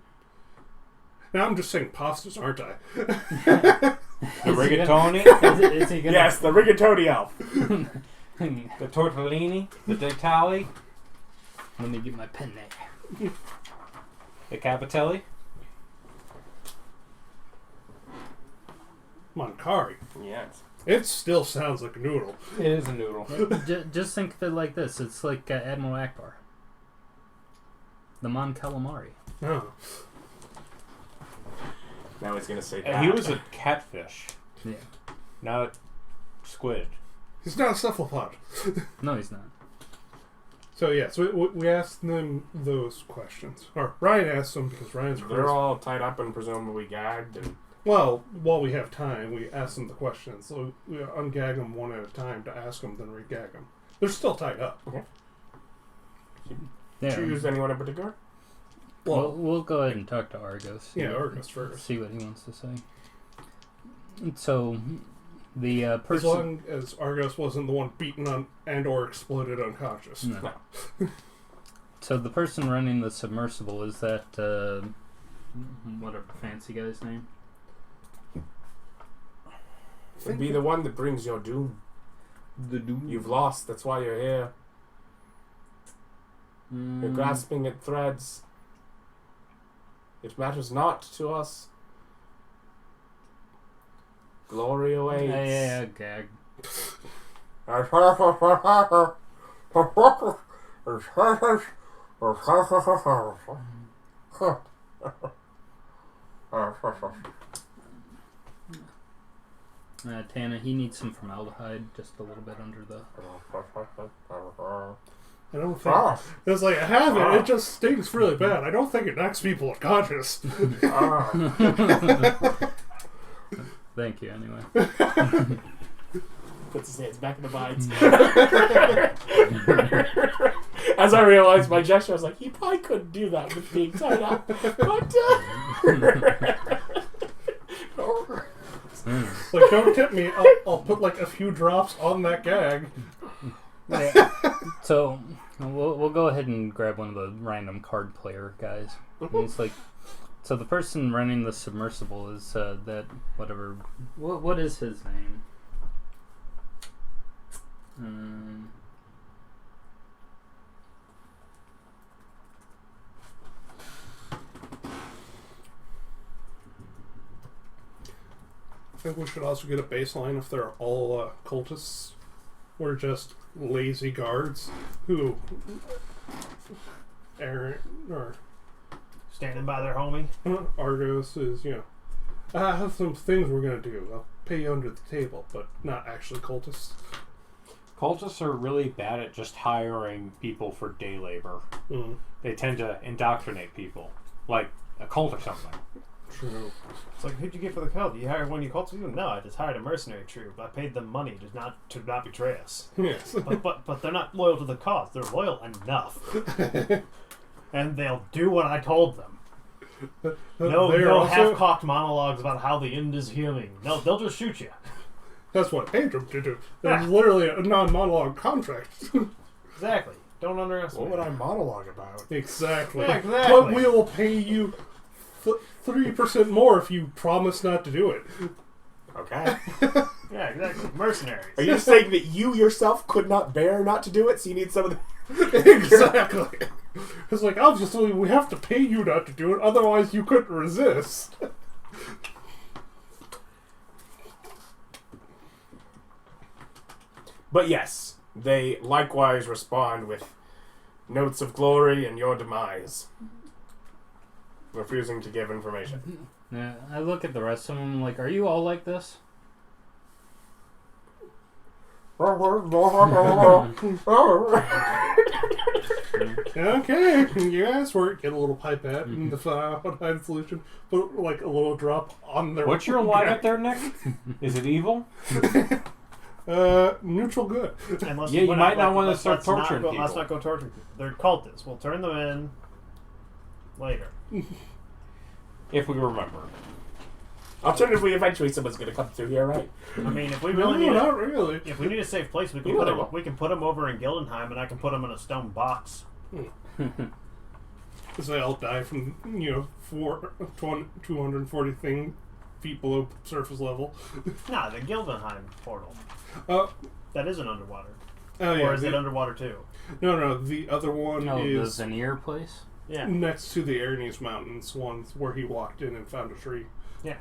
Now I'm just saying pastas, aren't I? The rigatoni, Is he gonna? Yes, the rigatoni elf. the tortellini, the dettali, Let me get my pen there. the capitelli. Monkari. Yes. It still sounds like a noodle. It is a noodle. Just think of it like this. It's like Admiral Akbar. The Mon Calamari. Oh. Now he's gonna say that. And he was a catfish, Yeah. not a squid. He's not a cephalopod. No, he's not. So yeah, so we asked them those questions. Or Ryan asked them because Ryan's They're all tied up and presumably gagged, and well, while we have time, we ask them the questions. So we ungag them one at a time to ask them, then re-gag them. They're still tied up. Yeah. choose anyone in particular. We'll go ahead and talk to Argos. Yeah, Argos first. See what he wants to say. So, the As person. long as Argos wasn't the one beaten on and or exploded unconscious. No. So the person running the submersible is that whatever the fancy guy's name. It'd be the one that brings your doom. The dude. You've lost. That's why you're here. You're grasping at threads. It matters not to us. Glory awaits. Yeah, gag. Tana, he needs some formaldehyde, just a little bit under the. I don't think it's like I have it. It just stinks really bad. I don't think it knocks people unconscious. Thank you, anyway. Puts his hands back in the vines. As I realized my gesture, I was like, he probably couldn't do that with being tied up. But, Like, don't tip me. I'll put like a few drops on that gag. Yeah. So we'll go ahead and grab one of the random card player guys. And it's like, so the person running the submersible is that whatever. What is his name? I think we should also get a baseline if they're all cultists. were just lazy guards who Standing by their homie. Argos is, I have some things we're going to do. I'll pay you under the table, but not actually cultists. Cultists are really bad at just hiring people for day labor. Mm. They tend to indoctrinate people, like a cult or something. True. It's like, who'd you get for the cult? You hired one of your cultists? No, I just hired a mercenary troop. I paid them money to not betray us. Yes. But they're not loyal to the cause. They're loyal enough. And they'll do what I told them. No half-cocked monologues about how the end is healing. No, they'll just shoot you. That's what I paid them to do. There's literally a non-monologue contract. Exactly. Don't underestimate. What would I monologue about? Exactly. Yeah, exactly. But we will pay you 3% more if you promise not to do it. Okay. Yeah, exactly. Mercenaries. Are you saying that you yourself could not bear not to do it, so you need some of the... Exactly. It's like, obviously, we have to pay you not to do it, otherwise you couldn't resist. But yes, they likewise respond with notes of glory and your demise, refusing to give information. Yeah, I look at the rest of them like, are you all like this? Okay, you asked for it. Get a little pipette and the formaldehyde solution. Put like a little drop on their. What's your line up there, Nick? Is it evil? Neutral good. Yeah, you might not want to start torturing people. Let's not go torturing people. They're cultists. We'll turn them in later. If we remember. Alternatively, eventually someone's going to come through here, right? I mean, if we No, really need not really. if we need a safe place, we can put them over in Gildenheim, and I can put them in a stone box. Because they all die from 240 feet below surface level. Nah, the Gildenheim portal. That isn't underwater. Oh yeah. Or is it underwater too? No. The other one Oh, the is Veneer place? Yeah. next to the Airnees Mountains, ones where he walked in and found a tree. Yeah.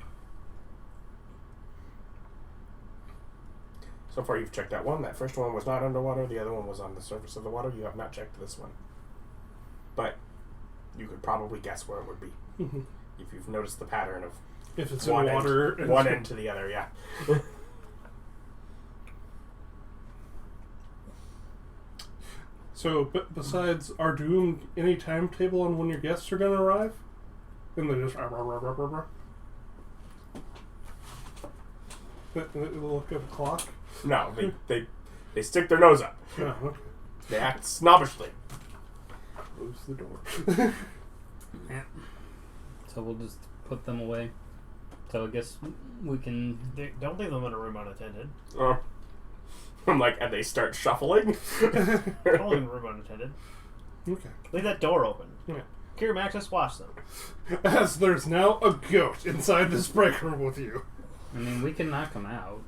So far you've checked that one. That first one was not underwater. The other one was on the surface of the water. You have not checked this one. But you could probably guess where it would be. Mm-hmm. If you've noticed the pattern of If it's in water. one end to the other, yeah. So, besides our doom, any timetable on when your guests are going to arrive? And they just... Look at the clock. No, they stick their nose up. Oh, okay. They act snobbishly. Close the door. Yeah. So we'll just put them away. So I guess we can... Don't leave them in a room unattended. I'm like, and they start shuffling. Don't leave them in a room unattended. Okay. Leave that door open. Yeah. Kira Maxis, watch them. As there's now a goat inside this break room with you. I mean, we can knock them out.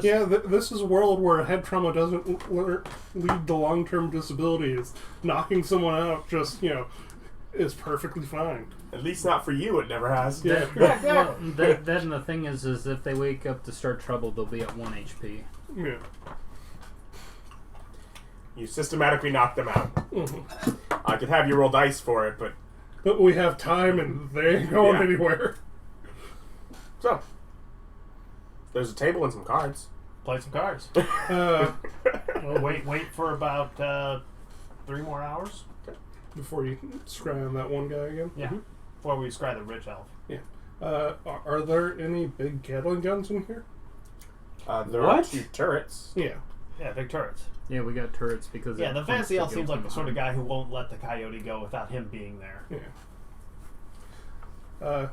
Yeah, this is a world where head trauma doesn't lead to long-term disabilities. Knocking someone out just, is perfectly fine. At least not for you, it never has. Yeah. Well, then the thing is if they wake up to start trouble, they'll be at 1 HP. Yeah. You systematically knock them out. Mm-hmm. I could have you roll dice for it, but... But we have time and they ain't going anywhere. So, there's a table and some cards. Play some cards. Wait for about 3 more hours. Before you scry on that one guy again? Yeah. Mm-hmm. Before we scry the rich elf. Yeah. Are there any big Gatling guns in here? There are 2 turrets. Yeah. Yeah, big turrets. Yeah, we got turrets because... Yeah, the fancy elf seems like the sort of guy who won't let the coyote go without him being there. Yeah.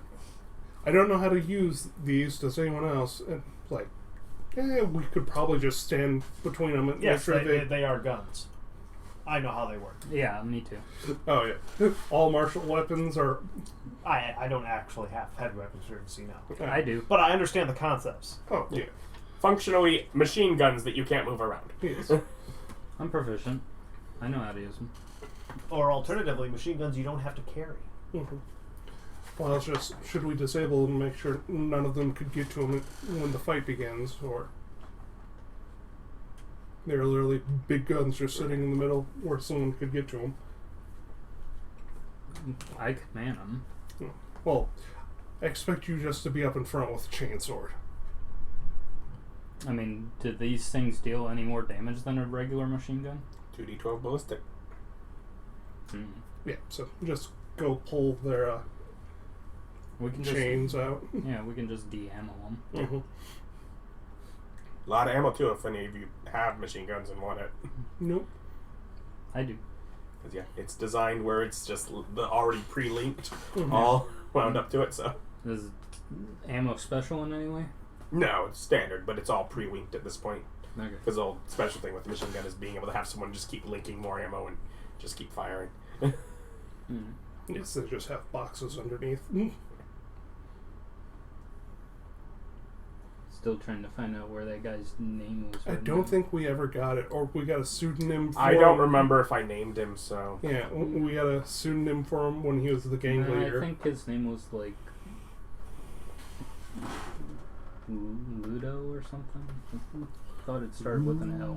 I don't know how to use these. Does anyone else? We could probably just stand between them and yes, make sure they are guns. I know how they work. Yeah, me too. Oh, yeah. All martial weapons are... I don't actually have heavy weapons for casino. I do. But I understand the concepts. Oh, yeah. Functionally, machine guns that you can't move around. Yes. I'm proficient. I know how to use them. Or alternatively, machine guns you don't have to carry. Mm-hmm. Well, it's just, should we disable them and make sure none of them could get to him when the fight begins, or... They're literally big guns just sitting in the middle where someone could get to them. I could man them. Well, I expect you just to be up in front with a chainsword. I mean, do these things deal any more damage than a regular machine gun? 2d12 ballistic. Yeah, so just go pull their We can chains out. Yeah, we can just de-ammo them. Mm-hmm. A lot of ammo too if any of you have machine guns and want it. Nope. I do. 'Cause, yeah, it's designed where it's just the already pre-linked, Mhm. all wound up to it. So Is ammo special in any way? no, it's standard, but it's all pre-linked at this point. Okay. Because the whole special thing with the machine gun is being able to have someone just keep linking more ammo and just keep firing. Yes, they just have boxes underneath. Still trying to find out where that guy's name was. I written don't down. think we ever got it, or we got a pseudonym for I don't him. remember if I named him, so Yeah, we got a pseudonym for him when he was the gang leader. I think his name was like Ludo or something. I thought it started with an L.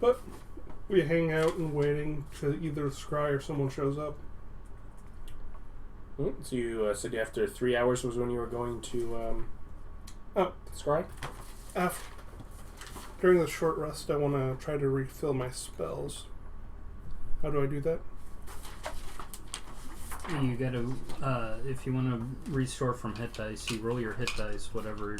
But we hang out and waiting to either scry or someone shows up. So you said after 3 hours was when you were going to scry? During the short rest, I want to try to refill my spells. How do I do that? You gotta, if you want to restore from hit dice, you roll your hit dice, whatever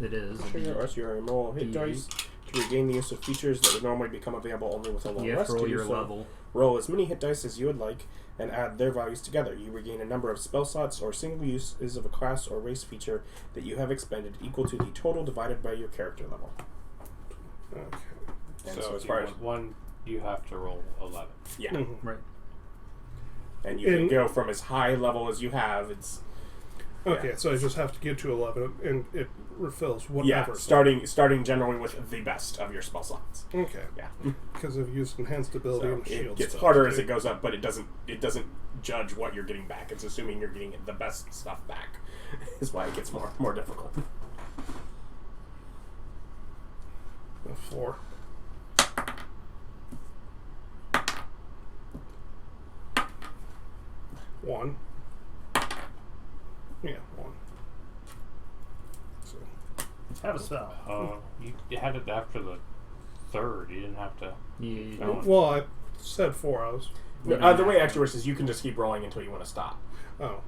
it is. Trigger rest your roll hit dice to regain the use of features that would normally become available only with a long You have rest. to roll To your do so, level. roll as many hit dice as you would like and add their values together. You regain a number of spell slots or single uses of a class or race feature that you have expended equal to the total divided by your character level. Okay. And So as far as one, you have to roll 11. yeah, Mhm. Right. and you can go from as high level as you have. It's Okay, so I just have to get to 11, and it refills whatever. starting generally with the best of your spell slots. Okay. Yeah. Because I've used enhanced ability So and shield. it gets stuff harder too. as it goes up, but it doesn't judge what you're getting back. It's assuming you're getting the best stuff back. Is why it gets more difficult. A 4. One. Yeah, 1. So, Have a spell. You had it after the third. You didn't have to. Yeah. well, I said 4. I was. The way it actually works is you can just keep rolling until you want to stop. Oh.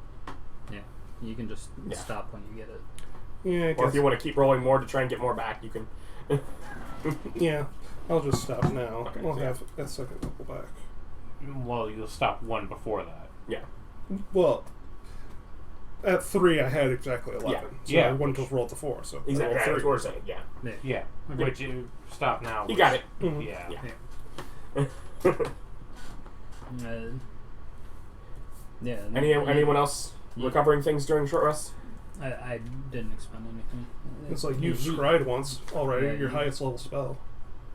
Yeah. You can just Yeah. stop when you get it. Yeah, I Or guess. if you want to keep rolling more to try and get more back, you can. Yeah, I'll just stop now. Okay, I'll yeah. have a second level back. Well, you'll stop one before that. Yeah. Well, at 3, I had exactly 11. Yeah. So Yeah, I wouldn't have rolled the 4. So I Exactly. rolled That's 3. what we're saying. Yeah. Yeah. Okay. Which you stop now. You was- got it. Mhm. Yeah. Yeah. Yeah. Anyone else Yeah. recovering things during short rest? I didn't expend anything. It's like you've scried once already, Yeah, your you- highest level spell.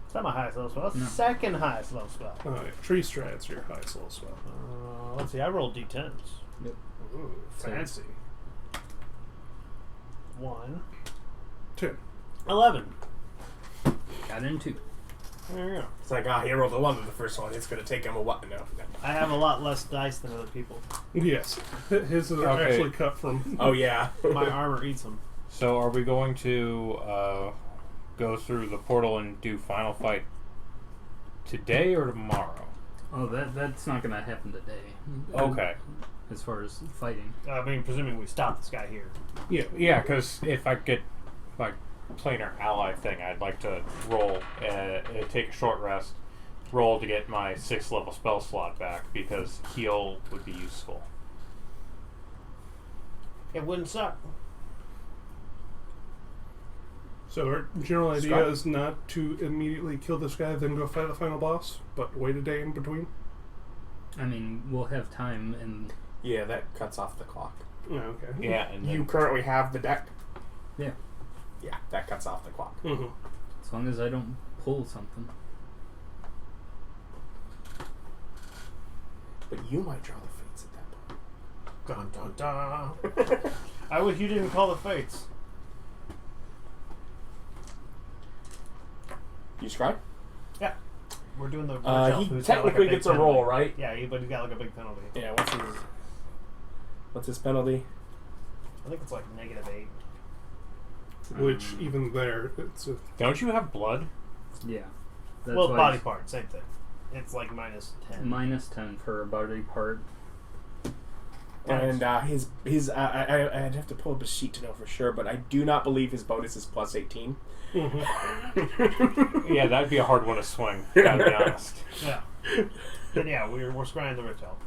It's not my highest level spell. It's No. second highest level spell. Oh, yeah. Tree Strad's your highest level spell. Let's see. I rolled d10s. Yep. Ooh, So- fancy. 1. 2. 11. Got in 2. There you go. It's like, he rolled 11 the first one. It's going to take him a while. No. I have a lot less dice than other people. Yes. His are Okay. actually cut from. Oh, yeah. My armor eats them. So, are we going to go through the portal and do final fight today or tomorrow? Oh, that's not gonna happen today. Okay. As far as fighting. I mean, presuming we stop this guy here. Yeah. Yeah, because if I get my planar ally thing, I'd like to roll, take a short rest, roll to get my 6th level spell slot back because heal would be useful. It wouldn't suck. So our general idea Scott? is not to immediately kill this guy, then go fight the final boss, but wait a day in between. I mean, we'll have time, and Yeah, that cuts off the clock. Oh, okay. Yeah, and You then, currently have the deck? yeah, Yeah, that cuts off the clock. Mm-hmm. as long as I don't pull something. But you might draw the fates at that point. Dun dun dun. I wish you didn't call the fates. You scry? Yeah. We're doing the. He technically gets a roll, right? Yeah, but he's got like a big penalty. Yeah. What's his penalty? I think it's like -8. Which, even there, it's a... Don't you have blood? Yeah. That's Well, why body it's part, same thing. It's like -10. -10 for a body part. And his I'd have to pull up a sheet to know for sure, but I do not believe his bonus is +18. Yeah, that'd be a hard one to swing. Gotta be honest. Yeah. Then yeah, we're scrying the Rift Elf.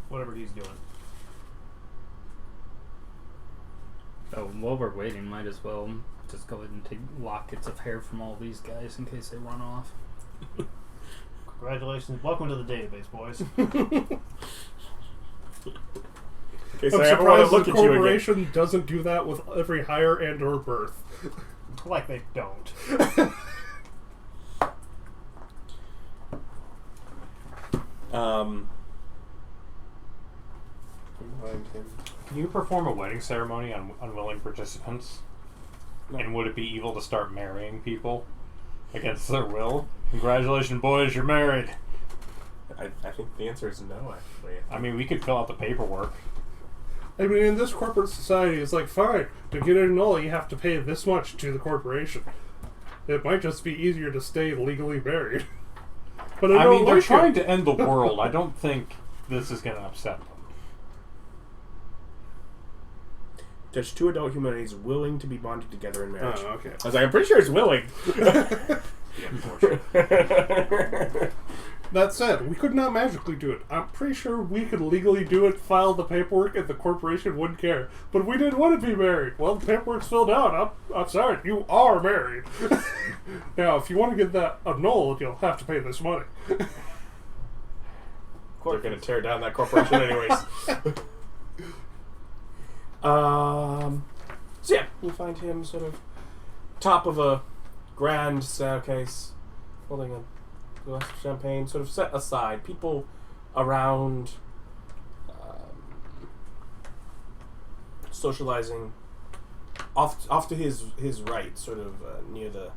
Whatever he's doing. Oh, while we're waiting, might as well just go ahead and take lockets of hair from all these guys in case they run off. Congratulations. Welcome to the database, boys. Okay, so I'm I ever want to surprised look the at you again. corporation doesn't do that with every hire and or birth. Like they don't. Remind him. Can you perform a wedding ceremony on unwilling participants? No. And would it be evil to start marrying people against their will? Congratulations, boys, you're married. I think the answer is no, actually. I mean, we could fill out the paperwork. I mean, in this corporate society, it's like, fine, to get a null, you have to pay this much to the corporation. It might just be easier to stay legally married. But I mean, they're like trying it. to end the world. I don't think this is going to upset them. There's 2 adult humanities willing to be bonded together in marriage. Oh, okay. I was like, I'm pretty sure it's willing. That said, we could not magically do it. I'm pretty sure we could legally do it, file the paperwork, and the corporation wouldn't care. But we didn't want to be married. Well, the paperwork's filled out. I'm sorry, you are married. Now, if you want to get that annulled, you'll have to pay this money. They're going to tear down that corporation anyways. So yeah, you find him sort of top of a grand staircase, holding a glass of champagne, sort of set aside. People around, socializing. Off to his right, sort of near the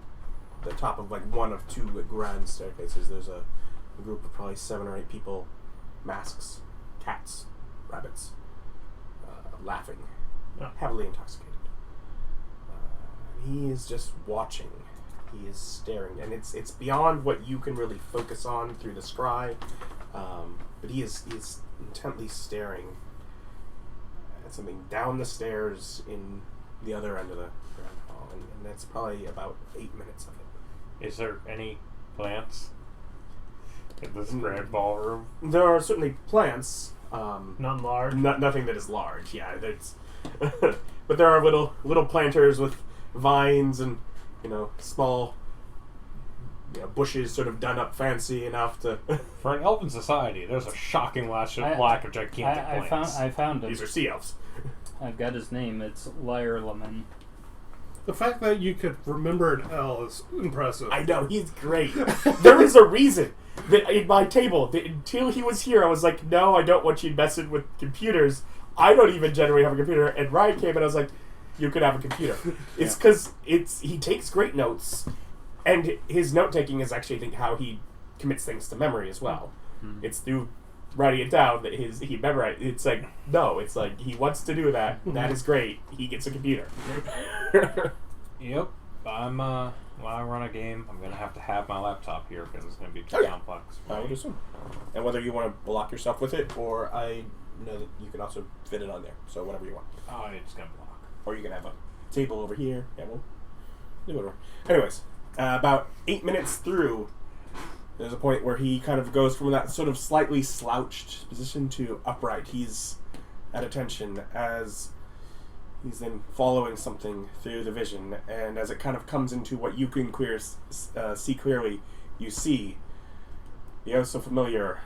top of like one of 2 grand staircases. There's a group of probably 7 or 8 people, masks, cats, rabbits, laughing, heavily intoxicated. He is just watching. He is staring, and it's beyond what you can really focus on through the scry. But he is intently staring at something down the stairs in the other end of the grand hall, and that's probably about 8 minutes of it. Is there any plants in this grand ballroom? There are certainly plants. None large. Nothing that is large. Yeah, there's. But there are little planters with vines and small bushes sort of done up fancy enough to. For an elven society, there's a shocking lack of gigantic plants. I found him. These are sea elves. I've got his name. It's Lyre Lemon. The fact that you could remember an L is impressive. I know, he's great. There is a reason that in my table, that until he was here, I was like, no, I don't want you messing with computers. I don't even generally have a computer. And Ryan came and I was like, you could have a computer. It's because he takes great notes, and his note taking is actually, I think, how he commits things to memory as well. Mm-hmm. It's through writing it down that he memorized. It's like, no, it's like he wants to do that. That is great. He gets a computer. Yep. When I run a game, I'm going to have my laptop here because it's going to be too complex. I would assume. And whether you want to block yourself with it, or I know that you can also fit it on there. So whatever you want. Oh, it's going to block. Or you can have a table over here. Yeah, we'll do whatever. Anyways, about 8 minutes through, there's a point where he kind of goes from that sort of slightly slouched position to upright. He's at attention as he's then following something through the vision, and as it kind of comes into what you can see clearly, you see the oh so familiar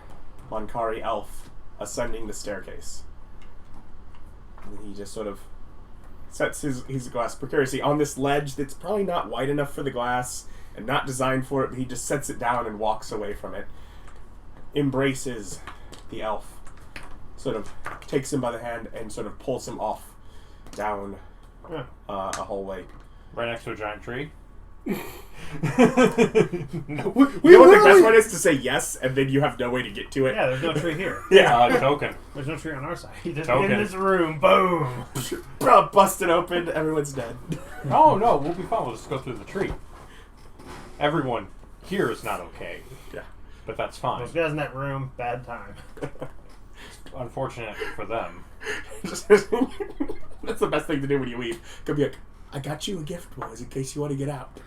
Monkari Elf ascending the staircase. And he just sort of sets his glass precariously on this ledge that's probably not wide enough for the glass and not designed for it, but he just sets it down and walks away from it. Embraces the elf, sort of takes him by the hand and sort of pulls him off down a hallway Right next to a giant tree. We You know what the best one is to say yes, and then you have no way to get to it. Yeah, there's no tree here. Token. There's no tree on our side. Just Token. in this room, boom. Busted open, everyone's dead. Oh no, we'll be fine. We'll just go through the tree. Everyone here is not okay. Yeah. But that's fine. Those guys in that room, bad time. Unfortunate for them. That's the best thing to do when you leave. Could be like, I got you a gift, boys, in case you want to get out.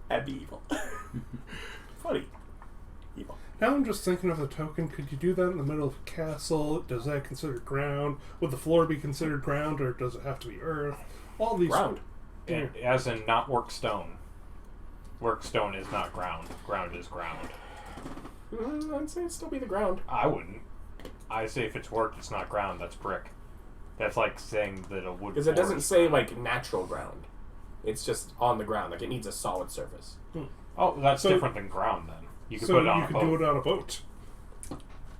That'd be evil. Funny. Evil. Now I'm just thinking of the token. Could you do that in the middle of a castle? Does that consider ground? Would the floor be considered ground, or does it have to be earth? All these Ground. Yeah. As in not work stone. Work stone is not ground. Ground is ground. I'd say it'd still be the ground. I wouldn't. I say if it's worked, it's not ground. That's brick. That's like saying that a wood. Because it floor doesn't is say, ground. like, natural ground. It's just on the ground. Like, it needs a solid surface. Oh, that's So- different than ground then. You could so put it on you a could boat. do it on a boat.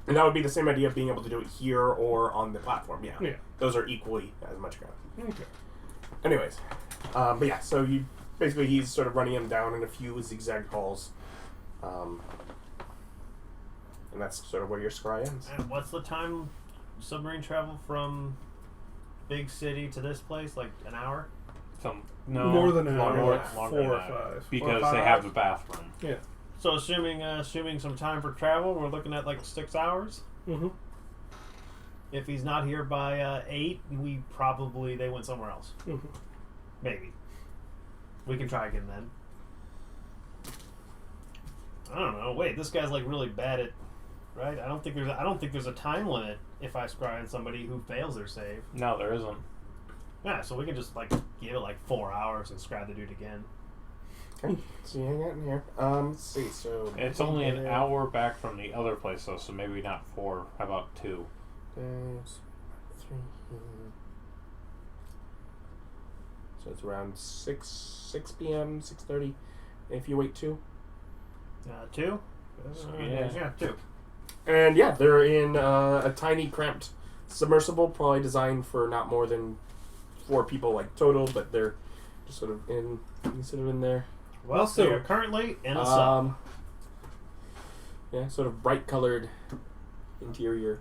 And that would be the same idea of being able to do it here or on the platform. Yeah. Yeah. Those are equally as much ground. Okay. Anyways. But yeah, so you basically he's sort of running him down in a few zigzag halls. And that's sort of where your scry ends. And what's the time submarine travel from big city to this place? Like an hour? No, More than an longer, hour, longer like than 4 or that. 5. Because Or they 5. have the bathroom. Yeah. So assuming some time for travel, we're looking at like 6 hours. Mm-hmm. If he's not here by 8, they went somewhere else. Mm-hmm. Maybe. We can try again then. I don't know. Wait, this guy's like really bad at. Right? I don't think there's a time limit if I scry on somebody who fails their save. No, there isn't. Yeah, so we can just like give it like 4 hours and scry the dude again. Okay. So you hang out in here. Let's see, so It's only an hour back from the other place though, so maybe not 4. How about 2? There's 3 here. So it's around 6 p.m., 6:30. If you wait 2. 2? Yeah. 2. And yeah, they're in a tiny, cramped submersible, probably designed for not more than 4 people, like total. But they're just sort of in there. Well, so you're currently in a sub. Yeah, sort of bright colored interior.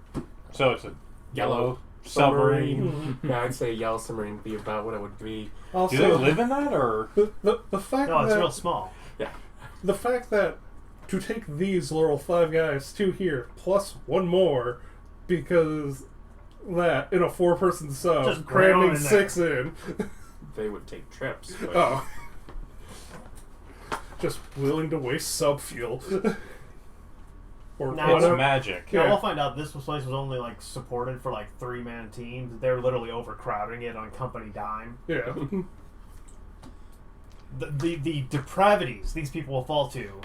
So it's a Yellow submarine. Yeah, I'd say yellow submarine would be about what it would be. Also, Do they live in that or? the fact No, it's that real small. the fact that to take these little 5 guys, 2 here plus 1 more, because that in a 4-person sub, Just cram cramming in 6 in. They would take trips. But Oh. Just willing to waste sub fuel. Or Now It's whatever. magic. Yeah. Now we'll find out this place was only like supported for like 3-man teams. They're literally overcrowding it on company dime. Yeah. The depravities these people will fall to.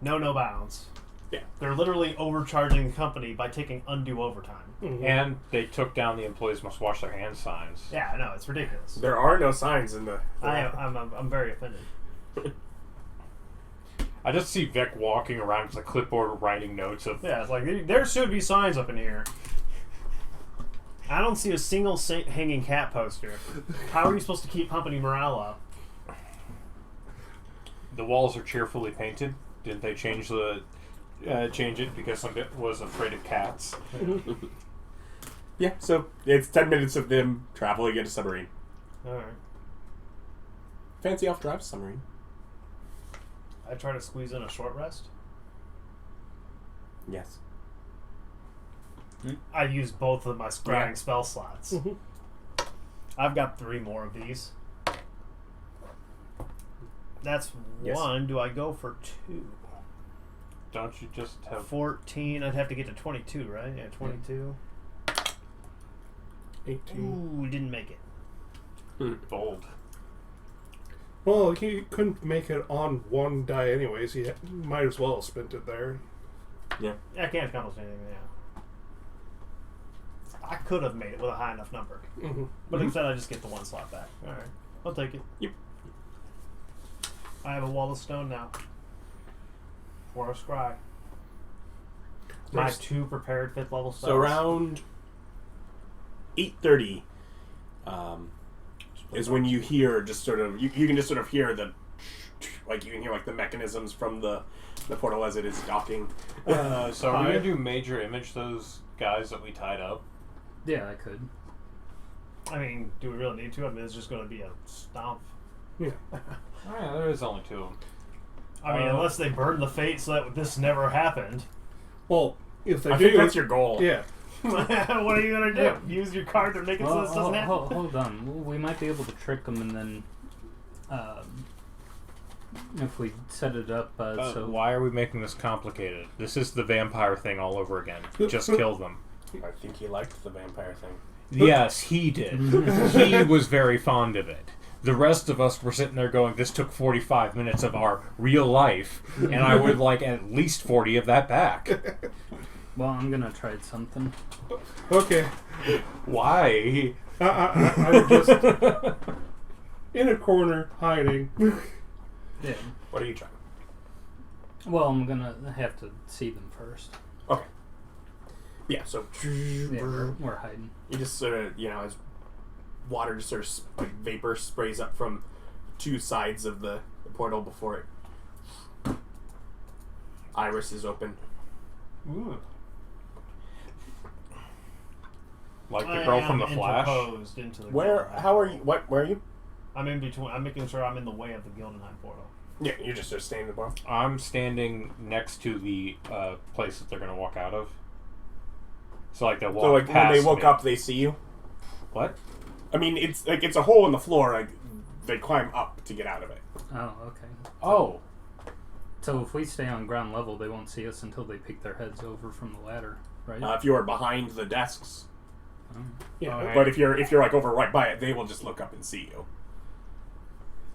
No bounds. Yeah. They're literally overcharging the company by taking undue overtime. Mhm. And they took down the employees must wash their hands signs. Yeah, I know, it's ridiculous. there are no signs in the. I'm very offended. I just see Vic walking around with a clipboard writing notes of. Yeah, it's like there should be signs up in here. I don't see a single hanging cat poster. How are you supposed to keep company morale up? The walls are cheerfully painted. Didn't they change it because somebody was afraid of cats? Yeah, so it's 10 minutes of them traveling in a submarine. Alright. Fancy Elf drives a submarine. I try to squeeze in a short rest. Yes. I use both of my scrying Yeah. spell slots. Mhm. I've got 3 more of these. That's Yes. 1. Do I go for 2? Don't you just have 14. I'd have to get to 22, right? Yeah, 22. 18. Ooh, didn't make it. bold? Well, he couldn't make it on 1 die anyways. He might as well have spent it there. Yeah. I can't accomplish anything, yeah. I could have made it with a high enough number. Mm-hmm. But instead I just get the 1 slot back. Alright. I'll take it. Yep. I have a wall of stone now. For a scry. My Nice. 2 prepared 5th level spells. So around 8:30 is when you hear just sort of you can just sort of hear the like you can hear like the mechanisms from the portal as it is docking. So are we gonna do major image those guys that we tied up? Yeah, I could. I mean, do we really need to? I mean, it's just going to be a stomp. Yeah. Oh, yeah, there is only 2 of them. I mean, unless they burn the fate so that this never happened. Well, if they I do, think that's your goal. Yeah. What are you going to do? Use your card to make it so this doesn't happen? Hold on. We might be able to trick them, and then if we set it up so... Why are we making this complicated? This is the vampire thing all over again. Just kill them. I think he liked the vampire thing. Yes, he did. He was very fond of it. The rest of us were sitting there going, this took 45 minutes of our real life, and I would like at least 40 of that back. Well, I'm going to try something. Okay. Why? I'm just in a corner, hiding. Yeah. What are you trying? Well, I'm going to have to see them first. Okay. Yeah, so Yeah, we're hiding. you just sort of, as water just sort of like vapor sprays up from 2 sides of the portal before it. Iris is open. Ooh. Like the girl from The Flash? Interposed into the Where? Gildenheim. How are you? Where are you? I'm in between. I'm making sure I'm in the way of the Gildenheim portal. Yeah, you're just sort of standing in the bar. I'm standing next to the place that they're going to walk out of. So like they'll walk So like past when they woke me. up, they see you. What? I mean, it's like it's a hole in the floor. Like they climb up to get out of it. Oh, okay. Oh. So if we stay on ground level, they won't see us until they peek their heads over from the ladder, right? If you are behind the desks, Yeah. Alright. but if you're like over right by it, they will just look up and see you.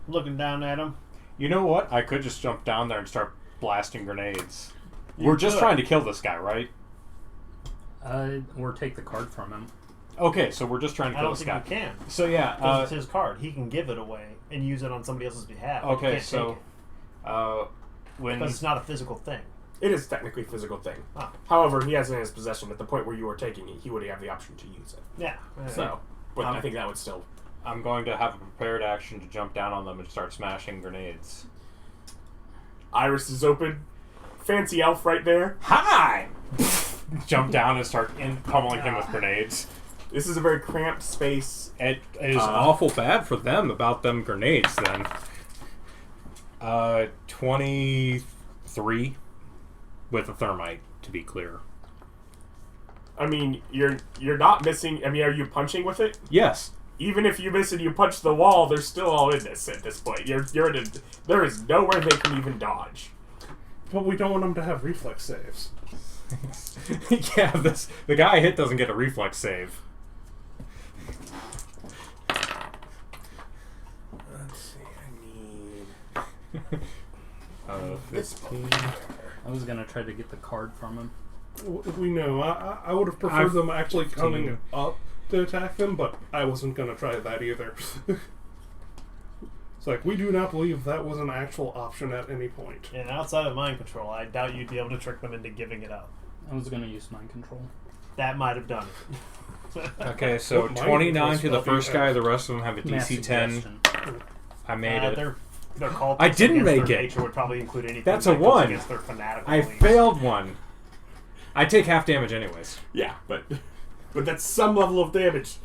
Looking down at him. You know what? I could just jump down there and start blasting grenades. You We're just could. trying to kill this guy, right? Or take the card from him. Okay, so we're just trying to I kill don't this think guy. you can. So yeah, Because it's his card. He can give it away and use it on somebody else's behalf. You okay, can't so take it, when because it's not a physical thing. It is technically a physical thing. Ah. However, he has it in his possession. At the point where you are taking it, he would have the option to use it. Yeah. So, but I think that would still. I'm going to have a prepared action to jump down on them and start smashing grenades. Iris is open. Fancy elf right there. Hi! Jump down and start pummeling him with grenades. This is a very cramped space. It is awful bad for them about them grenades then. 23 with a thermite, to be clear. I mean, you're not missing. I mean, are you punching with it? Yes. Even if you miss and you punch the wall, they're still all in this at this point. You're in a, there is nowhere they can even dodge. But we don't want them to have reflex saves. Yeah, the guy I hit doesn't get a reflex save. Let's see. I need 15. I was gonna try to get the card from him. We know. I would have preferred them actually coming up to attack them, but I wasn't going to try that either. It's like, we do not believe that was an actual option at any point. And outside of mind control, I doubt you'd be able to trick them into giving it up. I was gonna use mind control. That might have done it. Okay, so What mind 29 control to the spell do you first have? guy, the rest of them have a Mass DC 10. suggestion. I made it. They're called. I didn't against make their it. Nature would probably include anything. That's a that goes 1. Against their fanatical I beliefs. failed one. I take half damage anyways. Yeah, but that's some level of damage.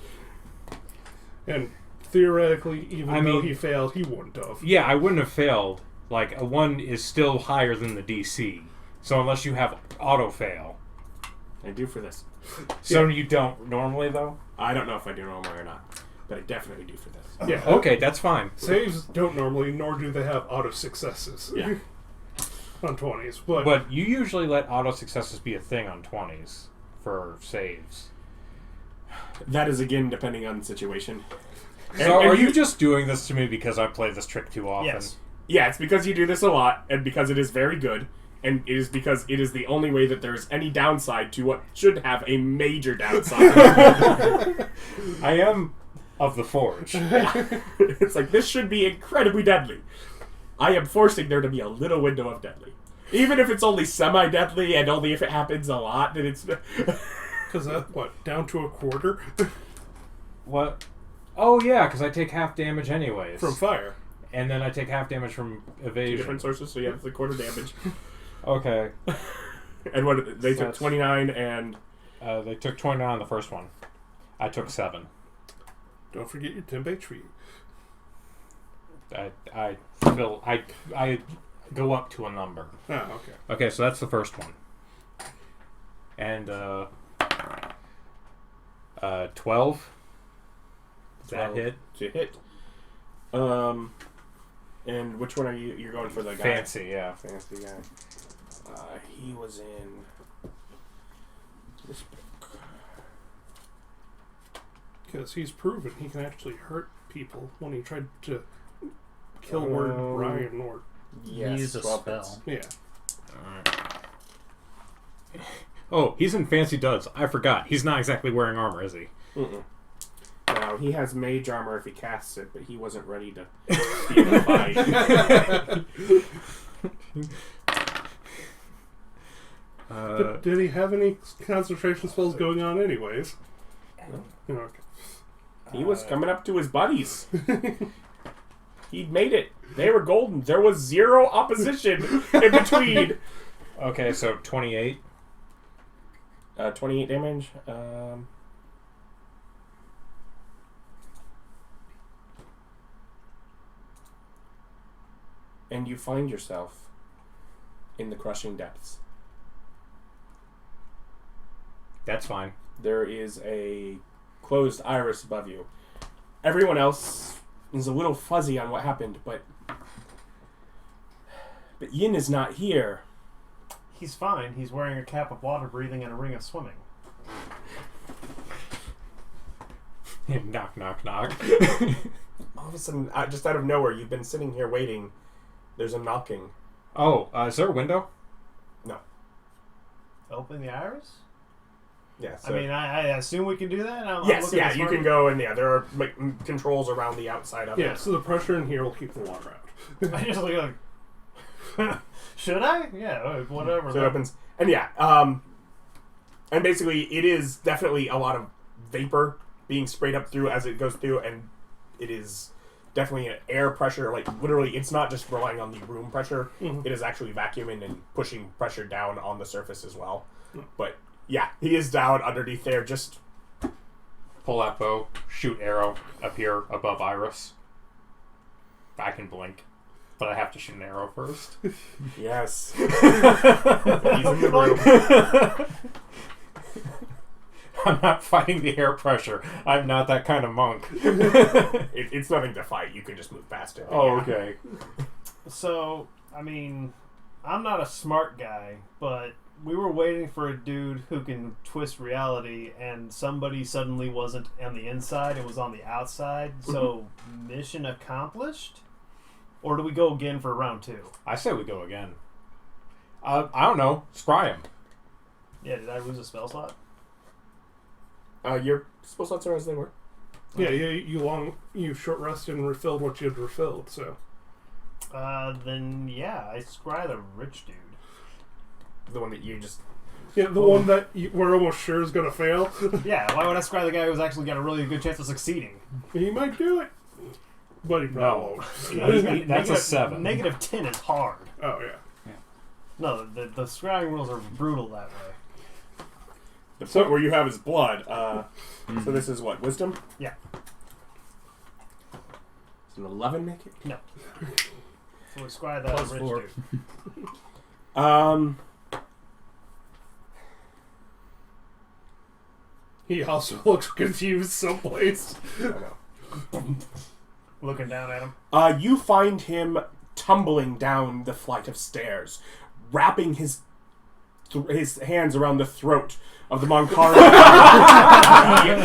And theoretically, even I though mean- he failed, he wouldn't have. Yeah, I wouldn't have failed. Like, a 1 is still higher than the DC. So unless you have auto-fail. I do for this. So you don't normally, though? I don't know if I do normally or not, but I definitely do for this. Yeah. Okay, that's fine. Saves don't normally, nor do they have auto successes. Yeah. On 20s. But, But you usually let auto-successes be a thing on 20s for saves. That is again depending on the situation. So And are you just doing this to me because I play this trick too often? Yes. Yeah, it's because you do this a lot, and because it is very good, and it is because it is the only way that there is any downside to what should have a major downside. I am of the Forge. It's like, this should be incredibly deadly. I am forcing there to be a little window of deadly. Even if it's only semi-deadly, and only if it happens a lot, then it's... because down to a quarter? What? Oh, yeah, because I take half damage anyways. From fire. And then I take half damage from evasion. Different sources, so you have the quarter damage. Okay. And what they took 29 and they took 29 on the first one. I took 7. Don't forget your temp HP. I go up to a number. Oh, okay. Okay, so that's the first one. And 12. Does that hit? To hit. And which one are you? You're going for the guy. Fancy, yeah. Fancy guy. He was in this book. Because he's proven he can actually hurt people when he tried to kill Word Ryan Nord. Yes, Use a 12 spell. hits. Yeah. Alright. Oh, he's in fancy duds. I forgot. He's not exactly wearing armor, is he? Mm-mm. Now, he has mage armor if he casts it, but he wasn't ready to be in a fight. Did he have any concentration spells going on anyways? No. Okay. He was coming up to his buddies. He'd made it. They were golden. There was 0 opposition in between. Okay, so 28. 28 damage. And you find yourself in the crushing depths. That's fine. There is a closed iris above you. Everyone else is a little fuzzy on what happened, but Yin is not here. He's fine. He's wearing a cap of water breathing and a ring of swimming. Knock, knock, knock. All of a sudden, just out of nowhere, you've been sitting here waiting. There's a knocking. Oh, is there a window? No. Open the iris? Yes. I mean, I assume we can do that? Yes, yeah, you can go in there. There are controls around the outside of it. Yeah, so the pressure in here will keep the water out. I just look like, should I? Yeah, whatever. So it opens. And yeah, and basically it is definitely a lot of vapor being sprayed up through as it goes through, and it is definitely an air pressure. Like, literally, it's not just relying on the room pressure. Mm-hmm. It is actually vacuuming and pushing pressure down on the surface as well. But yeah, he is down underneath there, just... Pull that bow, shoot arrow up here above Iris. I can blink, but I have to shoot an arrow first. Yes. He's in the room. I'm not fighting the air pressure. I'm not that kind of monk. It's nothing to fight. You can just move past it. Oh, Yeah. okay. So, I mean, I'm not a smart guy, but we were waiting for a dude who can twist reality, and somebody suddenly wasn't on the inside, it was on the outside. So, mission accomplished? Or do we go again for round 2? I say we go again. I don't know. Scry him. Yeah, did I lose a spell slot? Your spell slots are as they were. Yeah, you short rested and refilled what you had refilled, so. Then yeah, I scry the rich dude. The one that you just... Yeah, the one that we're almost sure is going to fail. Yeah, why would I scry the guy who's actually got a really good chance of succeeding? He might do it. But he probably won't. That's a 7. Negative 10 is hard. Oh, yeah. No, the scrying rules are brutal that way. The point where you have his blood. So this is what? Wisdom? Yeah. Does an 11 make it? No. So we scry the Plus rich 4. dude. He also looks confused someplace. I know. Looking down at him. You find him tumbling down the flight of stairs, wrapping his hands around the throat of the Monkari. The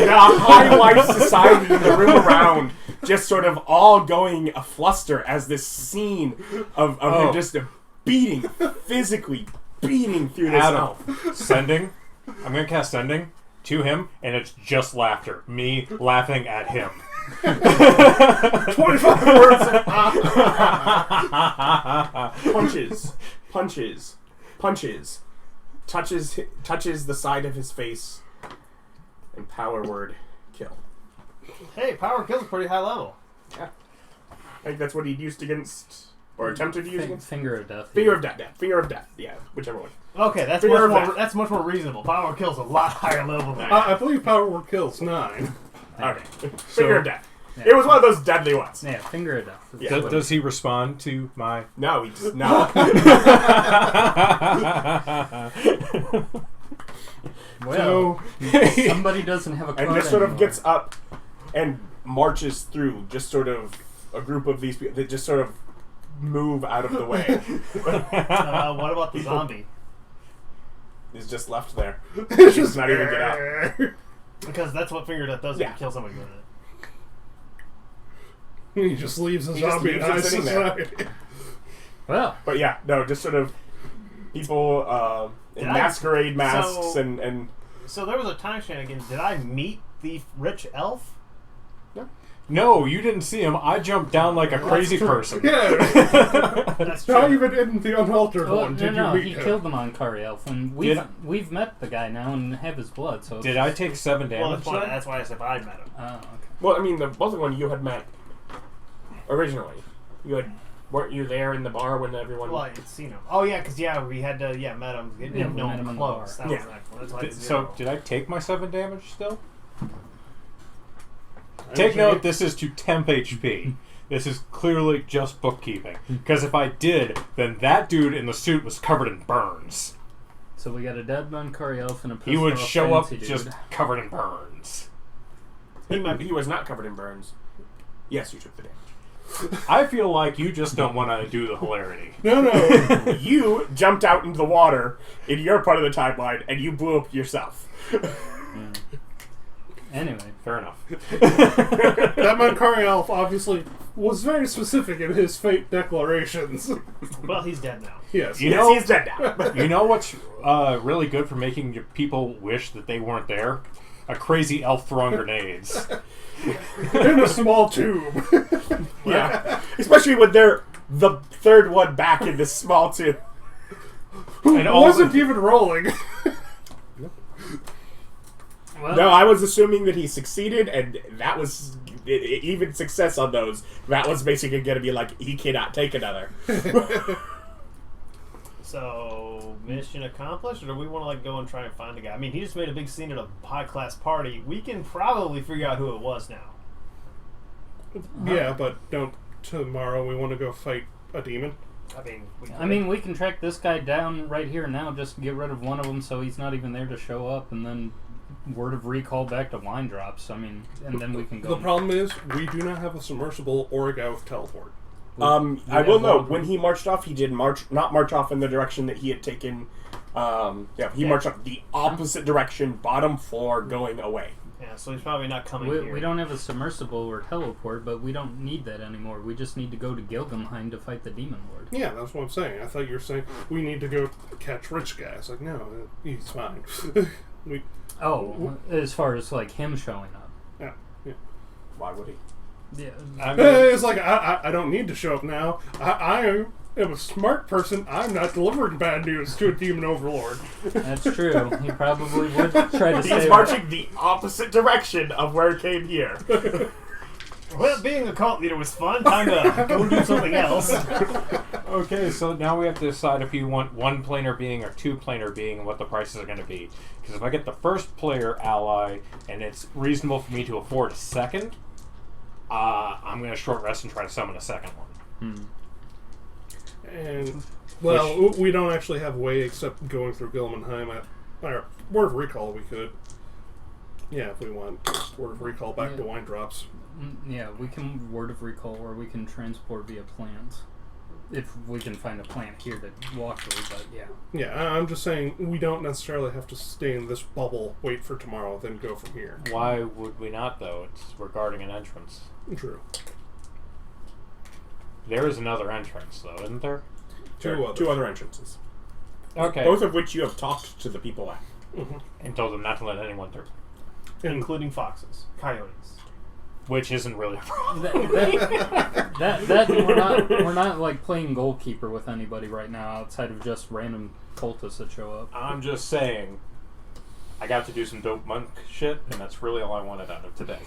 high life society in the room around, just sort of all going afluster as this scene of him just beating, physically beating through this elf. Sending. I'm going to cast Sending to him, and it's just laughter. Me laughing at him. 25 words of punches, touches the side of his face, and power word kill. Hey, power kills pretty high level. Yeah. I think that's what he'd used against, or attempted to use against. Finger of Death. Finger of Death. Yeah. Finger of Death. Yeah. Whichever one. Okay, that's Finger much of more. Death. That's much more reasonable. Power kills a lot higher level than I believe power kills 9. Okay. Finger of Death. Yeah. It was one of those deadly ones. Yeah, Finger of Death. Yeah. Does he respond to my... No, he just no. Well, somebody doesn't have a card And just sort of anymore. gets up and marches through just sort of a group of these people that just sort of move out of the way. what about the zombie? He's just left there. He does not even get up. Because that's what Finger Death does. Yeah. You kill somebody with it. He just leaves the He just zombie in leaves it high sitting there. society. Well, But yeah, no, just sort of people in Did I- masquerade masks so- and So there was a time shenanigan. Did I meet the rich elf? No, you didn't see him. I jumped down like a crazy person. Yeah. That's Not true. even in the unaltered well one did no, you meet he him. killed the Monkari Elf, and Did we've met the guy now and have his blood. So Did I take 7 Well, damage? that's why I said I met him. Oh, okay. well, I mean, the both of one you had met originally. You had weren't you there in the bar when everyone? Well, I had seen him. Oh yeah, because we had met him. We Yeah, didn't we know met him him in the close. bar. That was Yeah. excellent. That's why Did, it's so, 0. did I take my 7 damage still? I Take think note, this is to temp HP. This is clearly just bookkeeping. Because if I did, then that dude in the suit was covered in burns. So we got a dead Monkari Elf and a He would pissed-off show up fancy just dude. covered in burns. he was not covered in burns. Yes, you took the damage. I feel like you just don't want to do the hilarity. No. You jumped out into the water in your part of the timeline and you blew up yourself. Anyway, Fair enough. That Monkari Elf obviously was very specific in his fate declarations. Well, he's dead now. Yes. You Yes, know- he's dead now. You know what's really good for making your people wish that they weren't there? A crazy elf throwing grenades. In a small tube. Yeah, especially when they're the third one back in this small tube. And It all wasn't the- even rolling. well, No, I was assuming that he succeeded, and that was even success on those. That was basically going to be like he cannot take another. So, mission accomplished, or do we want to go and try and find the guy? I mean, he just made a big scene at a high-class party. We can probably figure out who it was now. Yeah, but don't tomorrow we want to go fight a demon. I mean, we can track this guy down right here now. Just get rid of one of them, so he's not even there to show up, and then word of recall back to line drops. I mean, and then we can go. The problem is we do not have a submersible or a guy with teleport. I Yeah, will well, note when he marched off, he did not march off in the direction that he had taken. He marched off the opposite direction, bottom floor, going away. yeah, so he's probably not coming here. We don't have a submersible or teleport, but we don't need that anymore. We just need to go to Gilgamheim to fight the Demon Lord. Yeah, that's what I'm saying. I thought you were saying we need to go catch rich guys. Like, no, he's fine. Oh, as far as him showing up. Yeah. Why would he? Yeah. I mean, It's like, I don't need to show up now. I am a smart person. I'm not delivering bad news to a demon overlord. That's true. He probably would try to He's say marching the opposite direction of where it came here. Well, being a cult leader was fun. Time to go do something else. okay, so now we have to decide if you want 1 planar being or 2 planar being and what the prices are going to be. Because if I get the first player ally and it's reasonable for me to afford a second, I'm going to short rest and try to summon a second one. And, well, we don't actually have a way except going through Gilmanheim. Or Word of Recall, we could. Yeah, if we want Word of Recall back to Wine Drops. Yeah, we can word of recall, or we can transport via plant. If we can find a plant here to walk through, but yeah. Yeah, I'm just saying we don't necessarily have to stay in this bubble, wait for tomorrow, then go from here. Why would we not, though? It's regarding an entrance. True. There is another entrance, though, isn't there? Two other entrances. Okay. Both of which you have talked to the people at. And told them not to let anyone through. Including foxes, coyotes. Which isn't really a problem. That we're not playing goalkeeper with anybody right now outside of just random cultists that show up. I'm just saying, I got to do some dope monk shit, and that's really all I wanted out of today.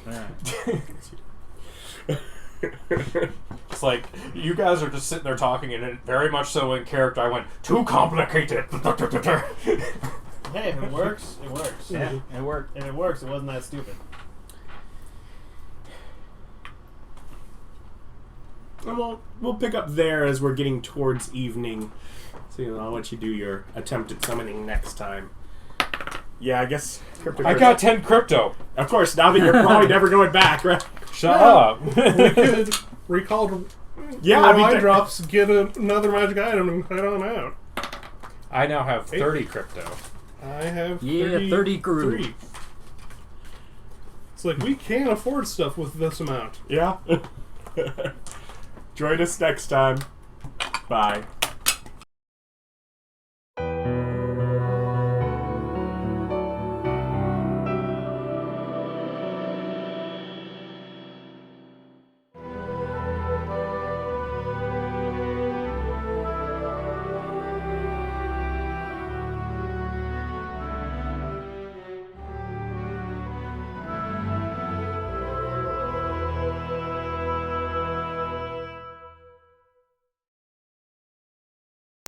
It's like, you guys are just sitting there talking, and it, very much so in character, I went, too complicated! Hey, if it works, it works. Yeah, it worked. If it works, it wasn't that stupid. And we'll pick up there as we're getting towards evening. So I'll let you do your attempt at summoning next time. Yeah, I guess. I got 10 crypto! Of course, now that you're probably never going back, right? Shut up! We could recall Yeah, I I mean, drops, get another magic item, and head on out. I now have 30 crypto. I have 30 grew. It's like, we can't afford stuff with this amount. Yeah. Join us next time. Bye.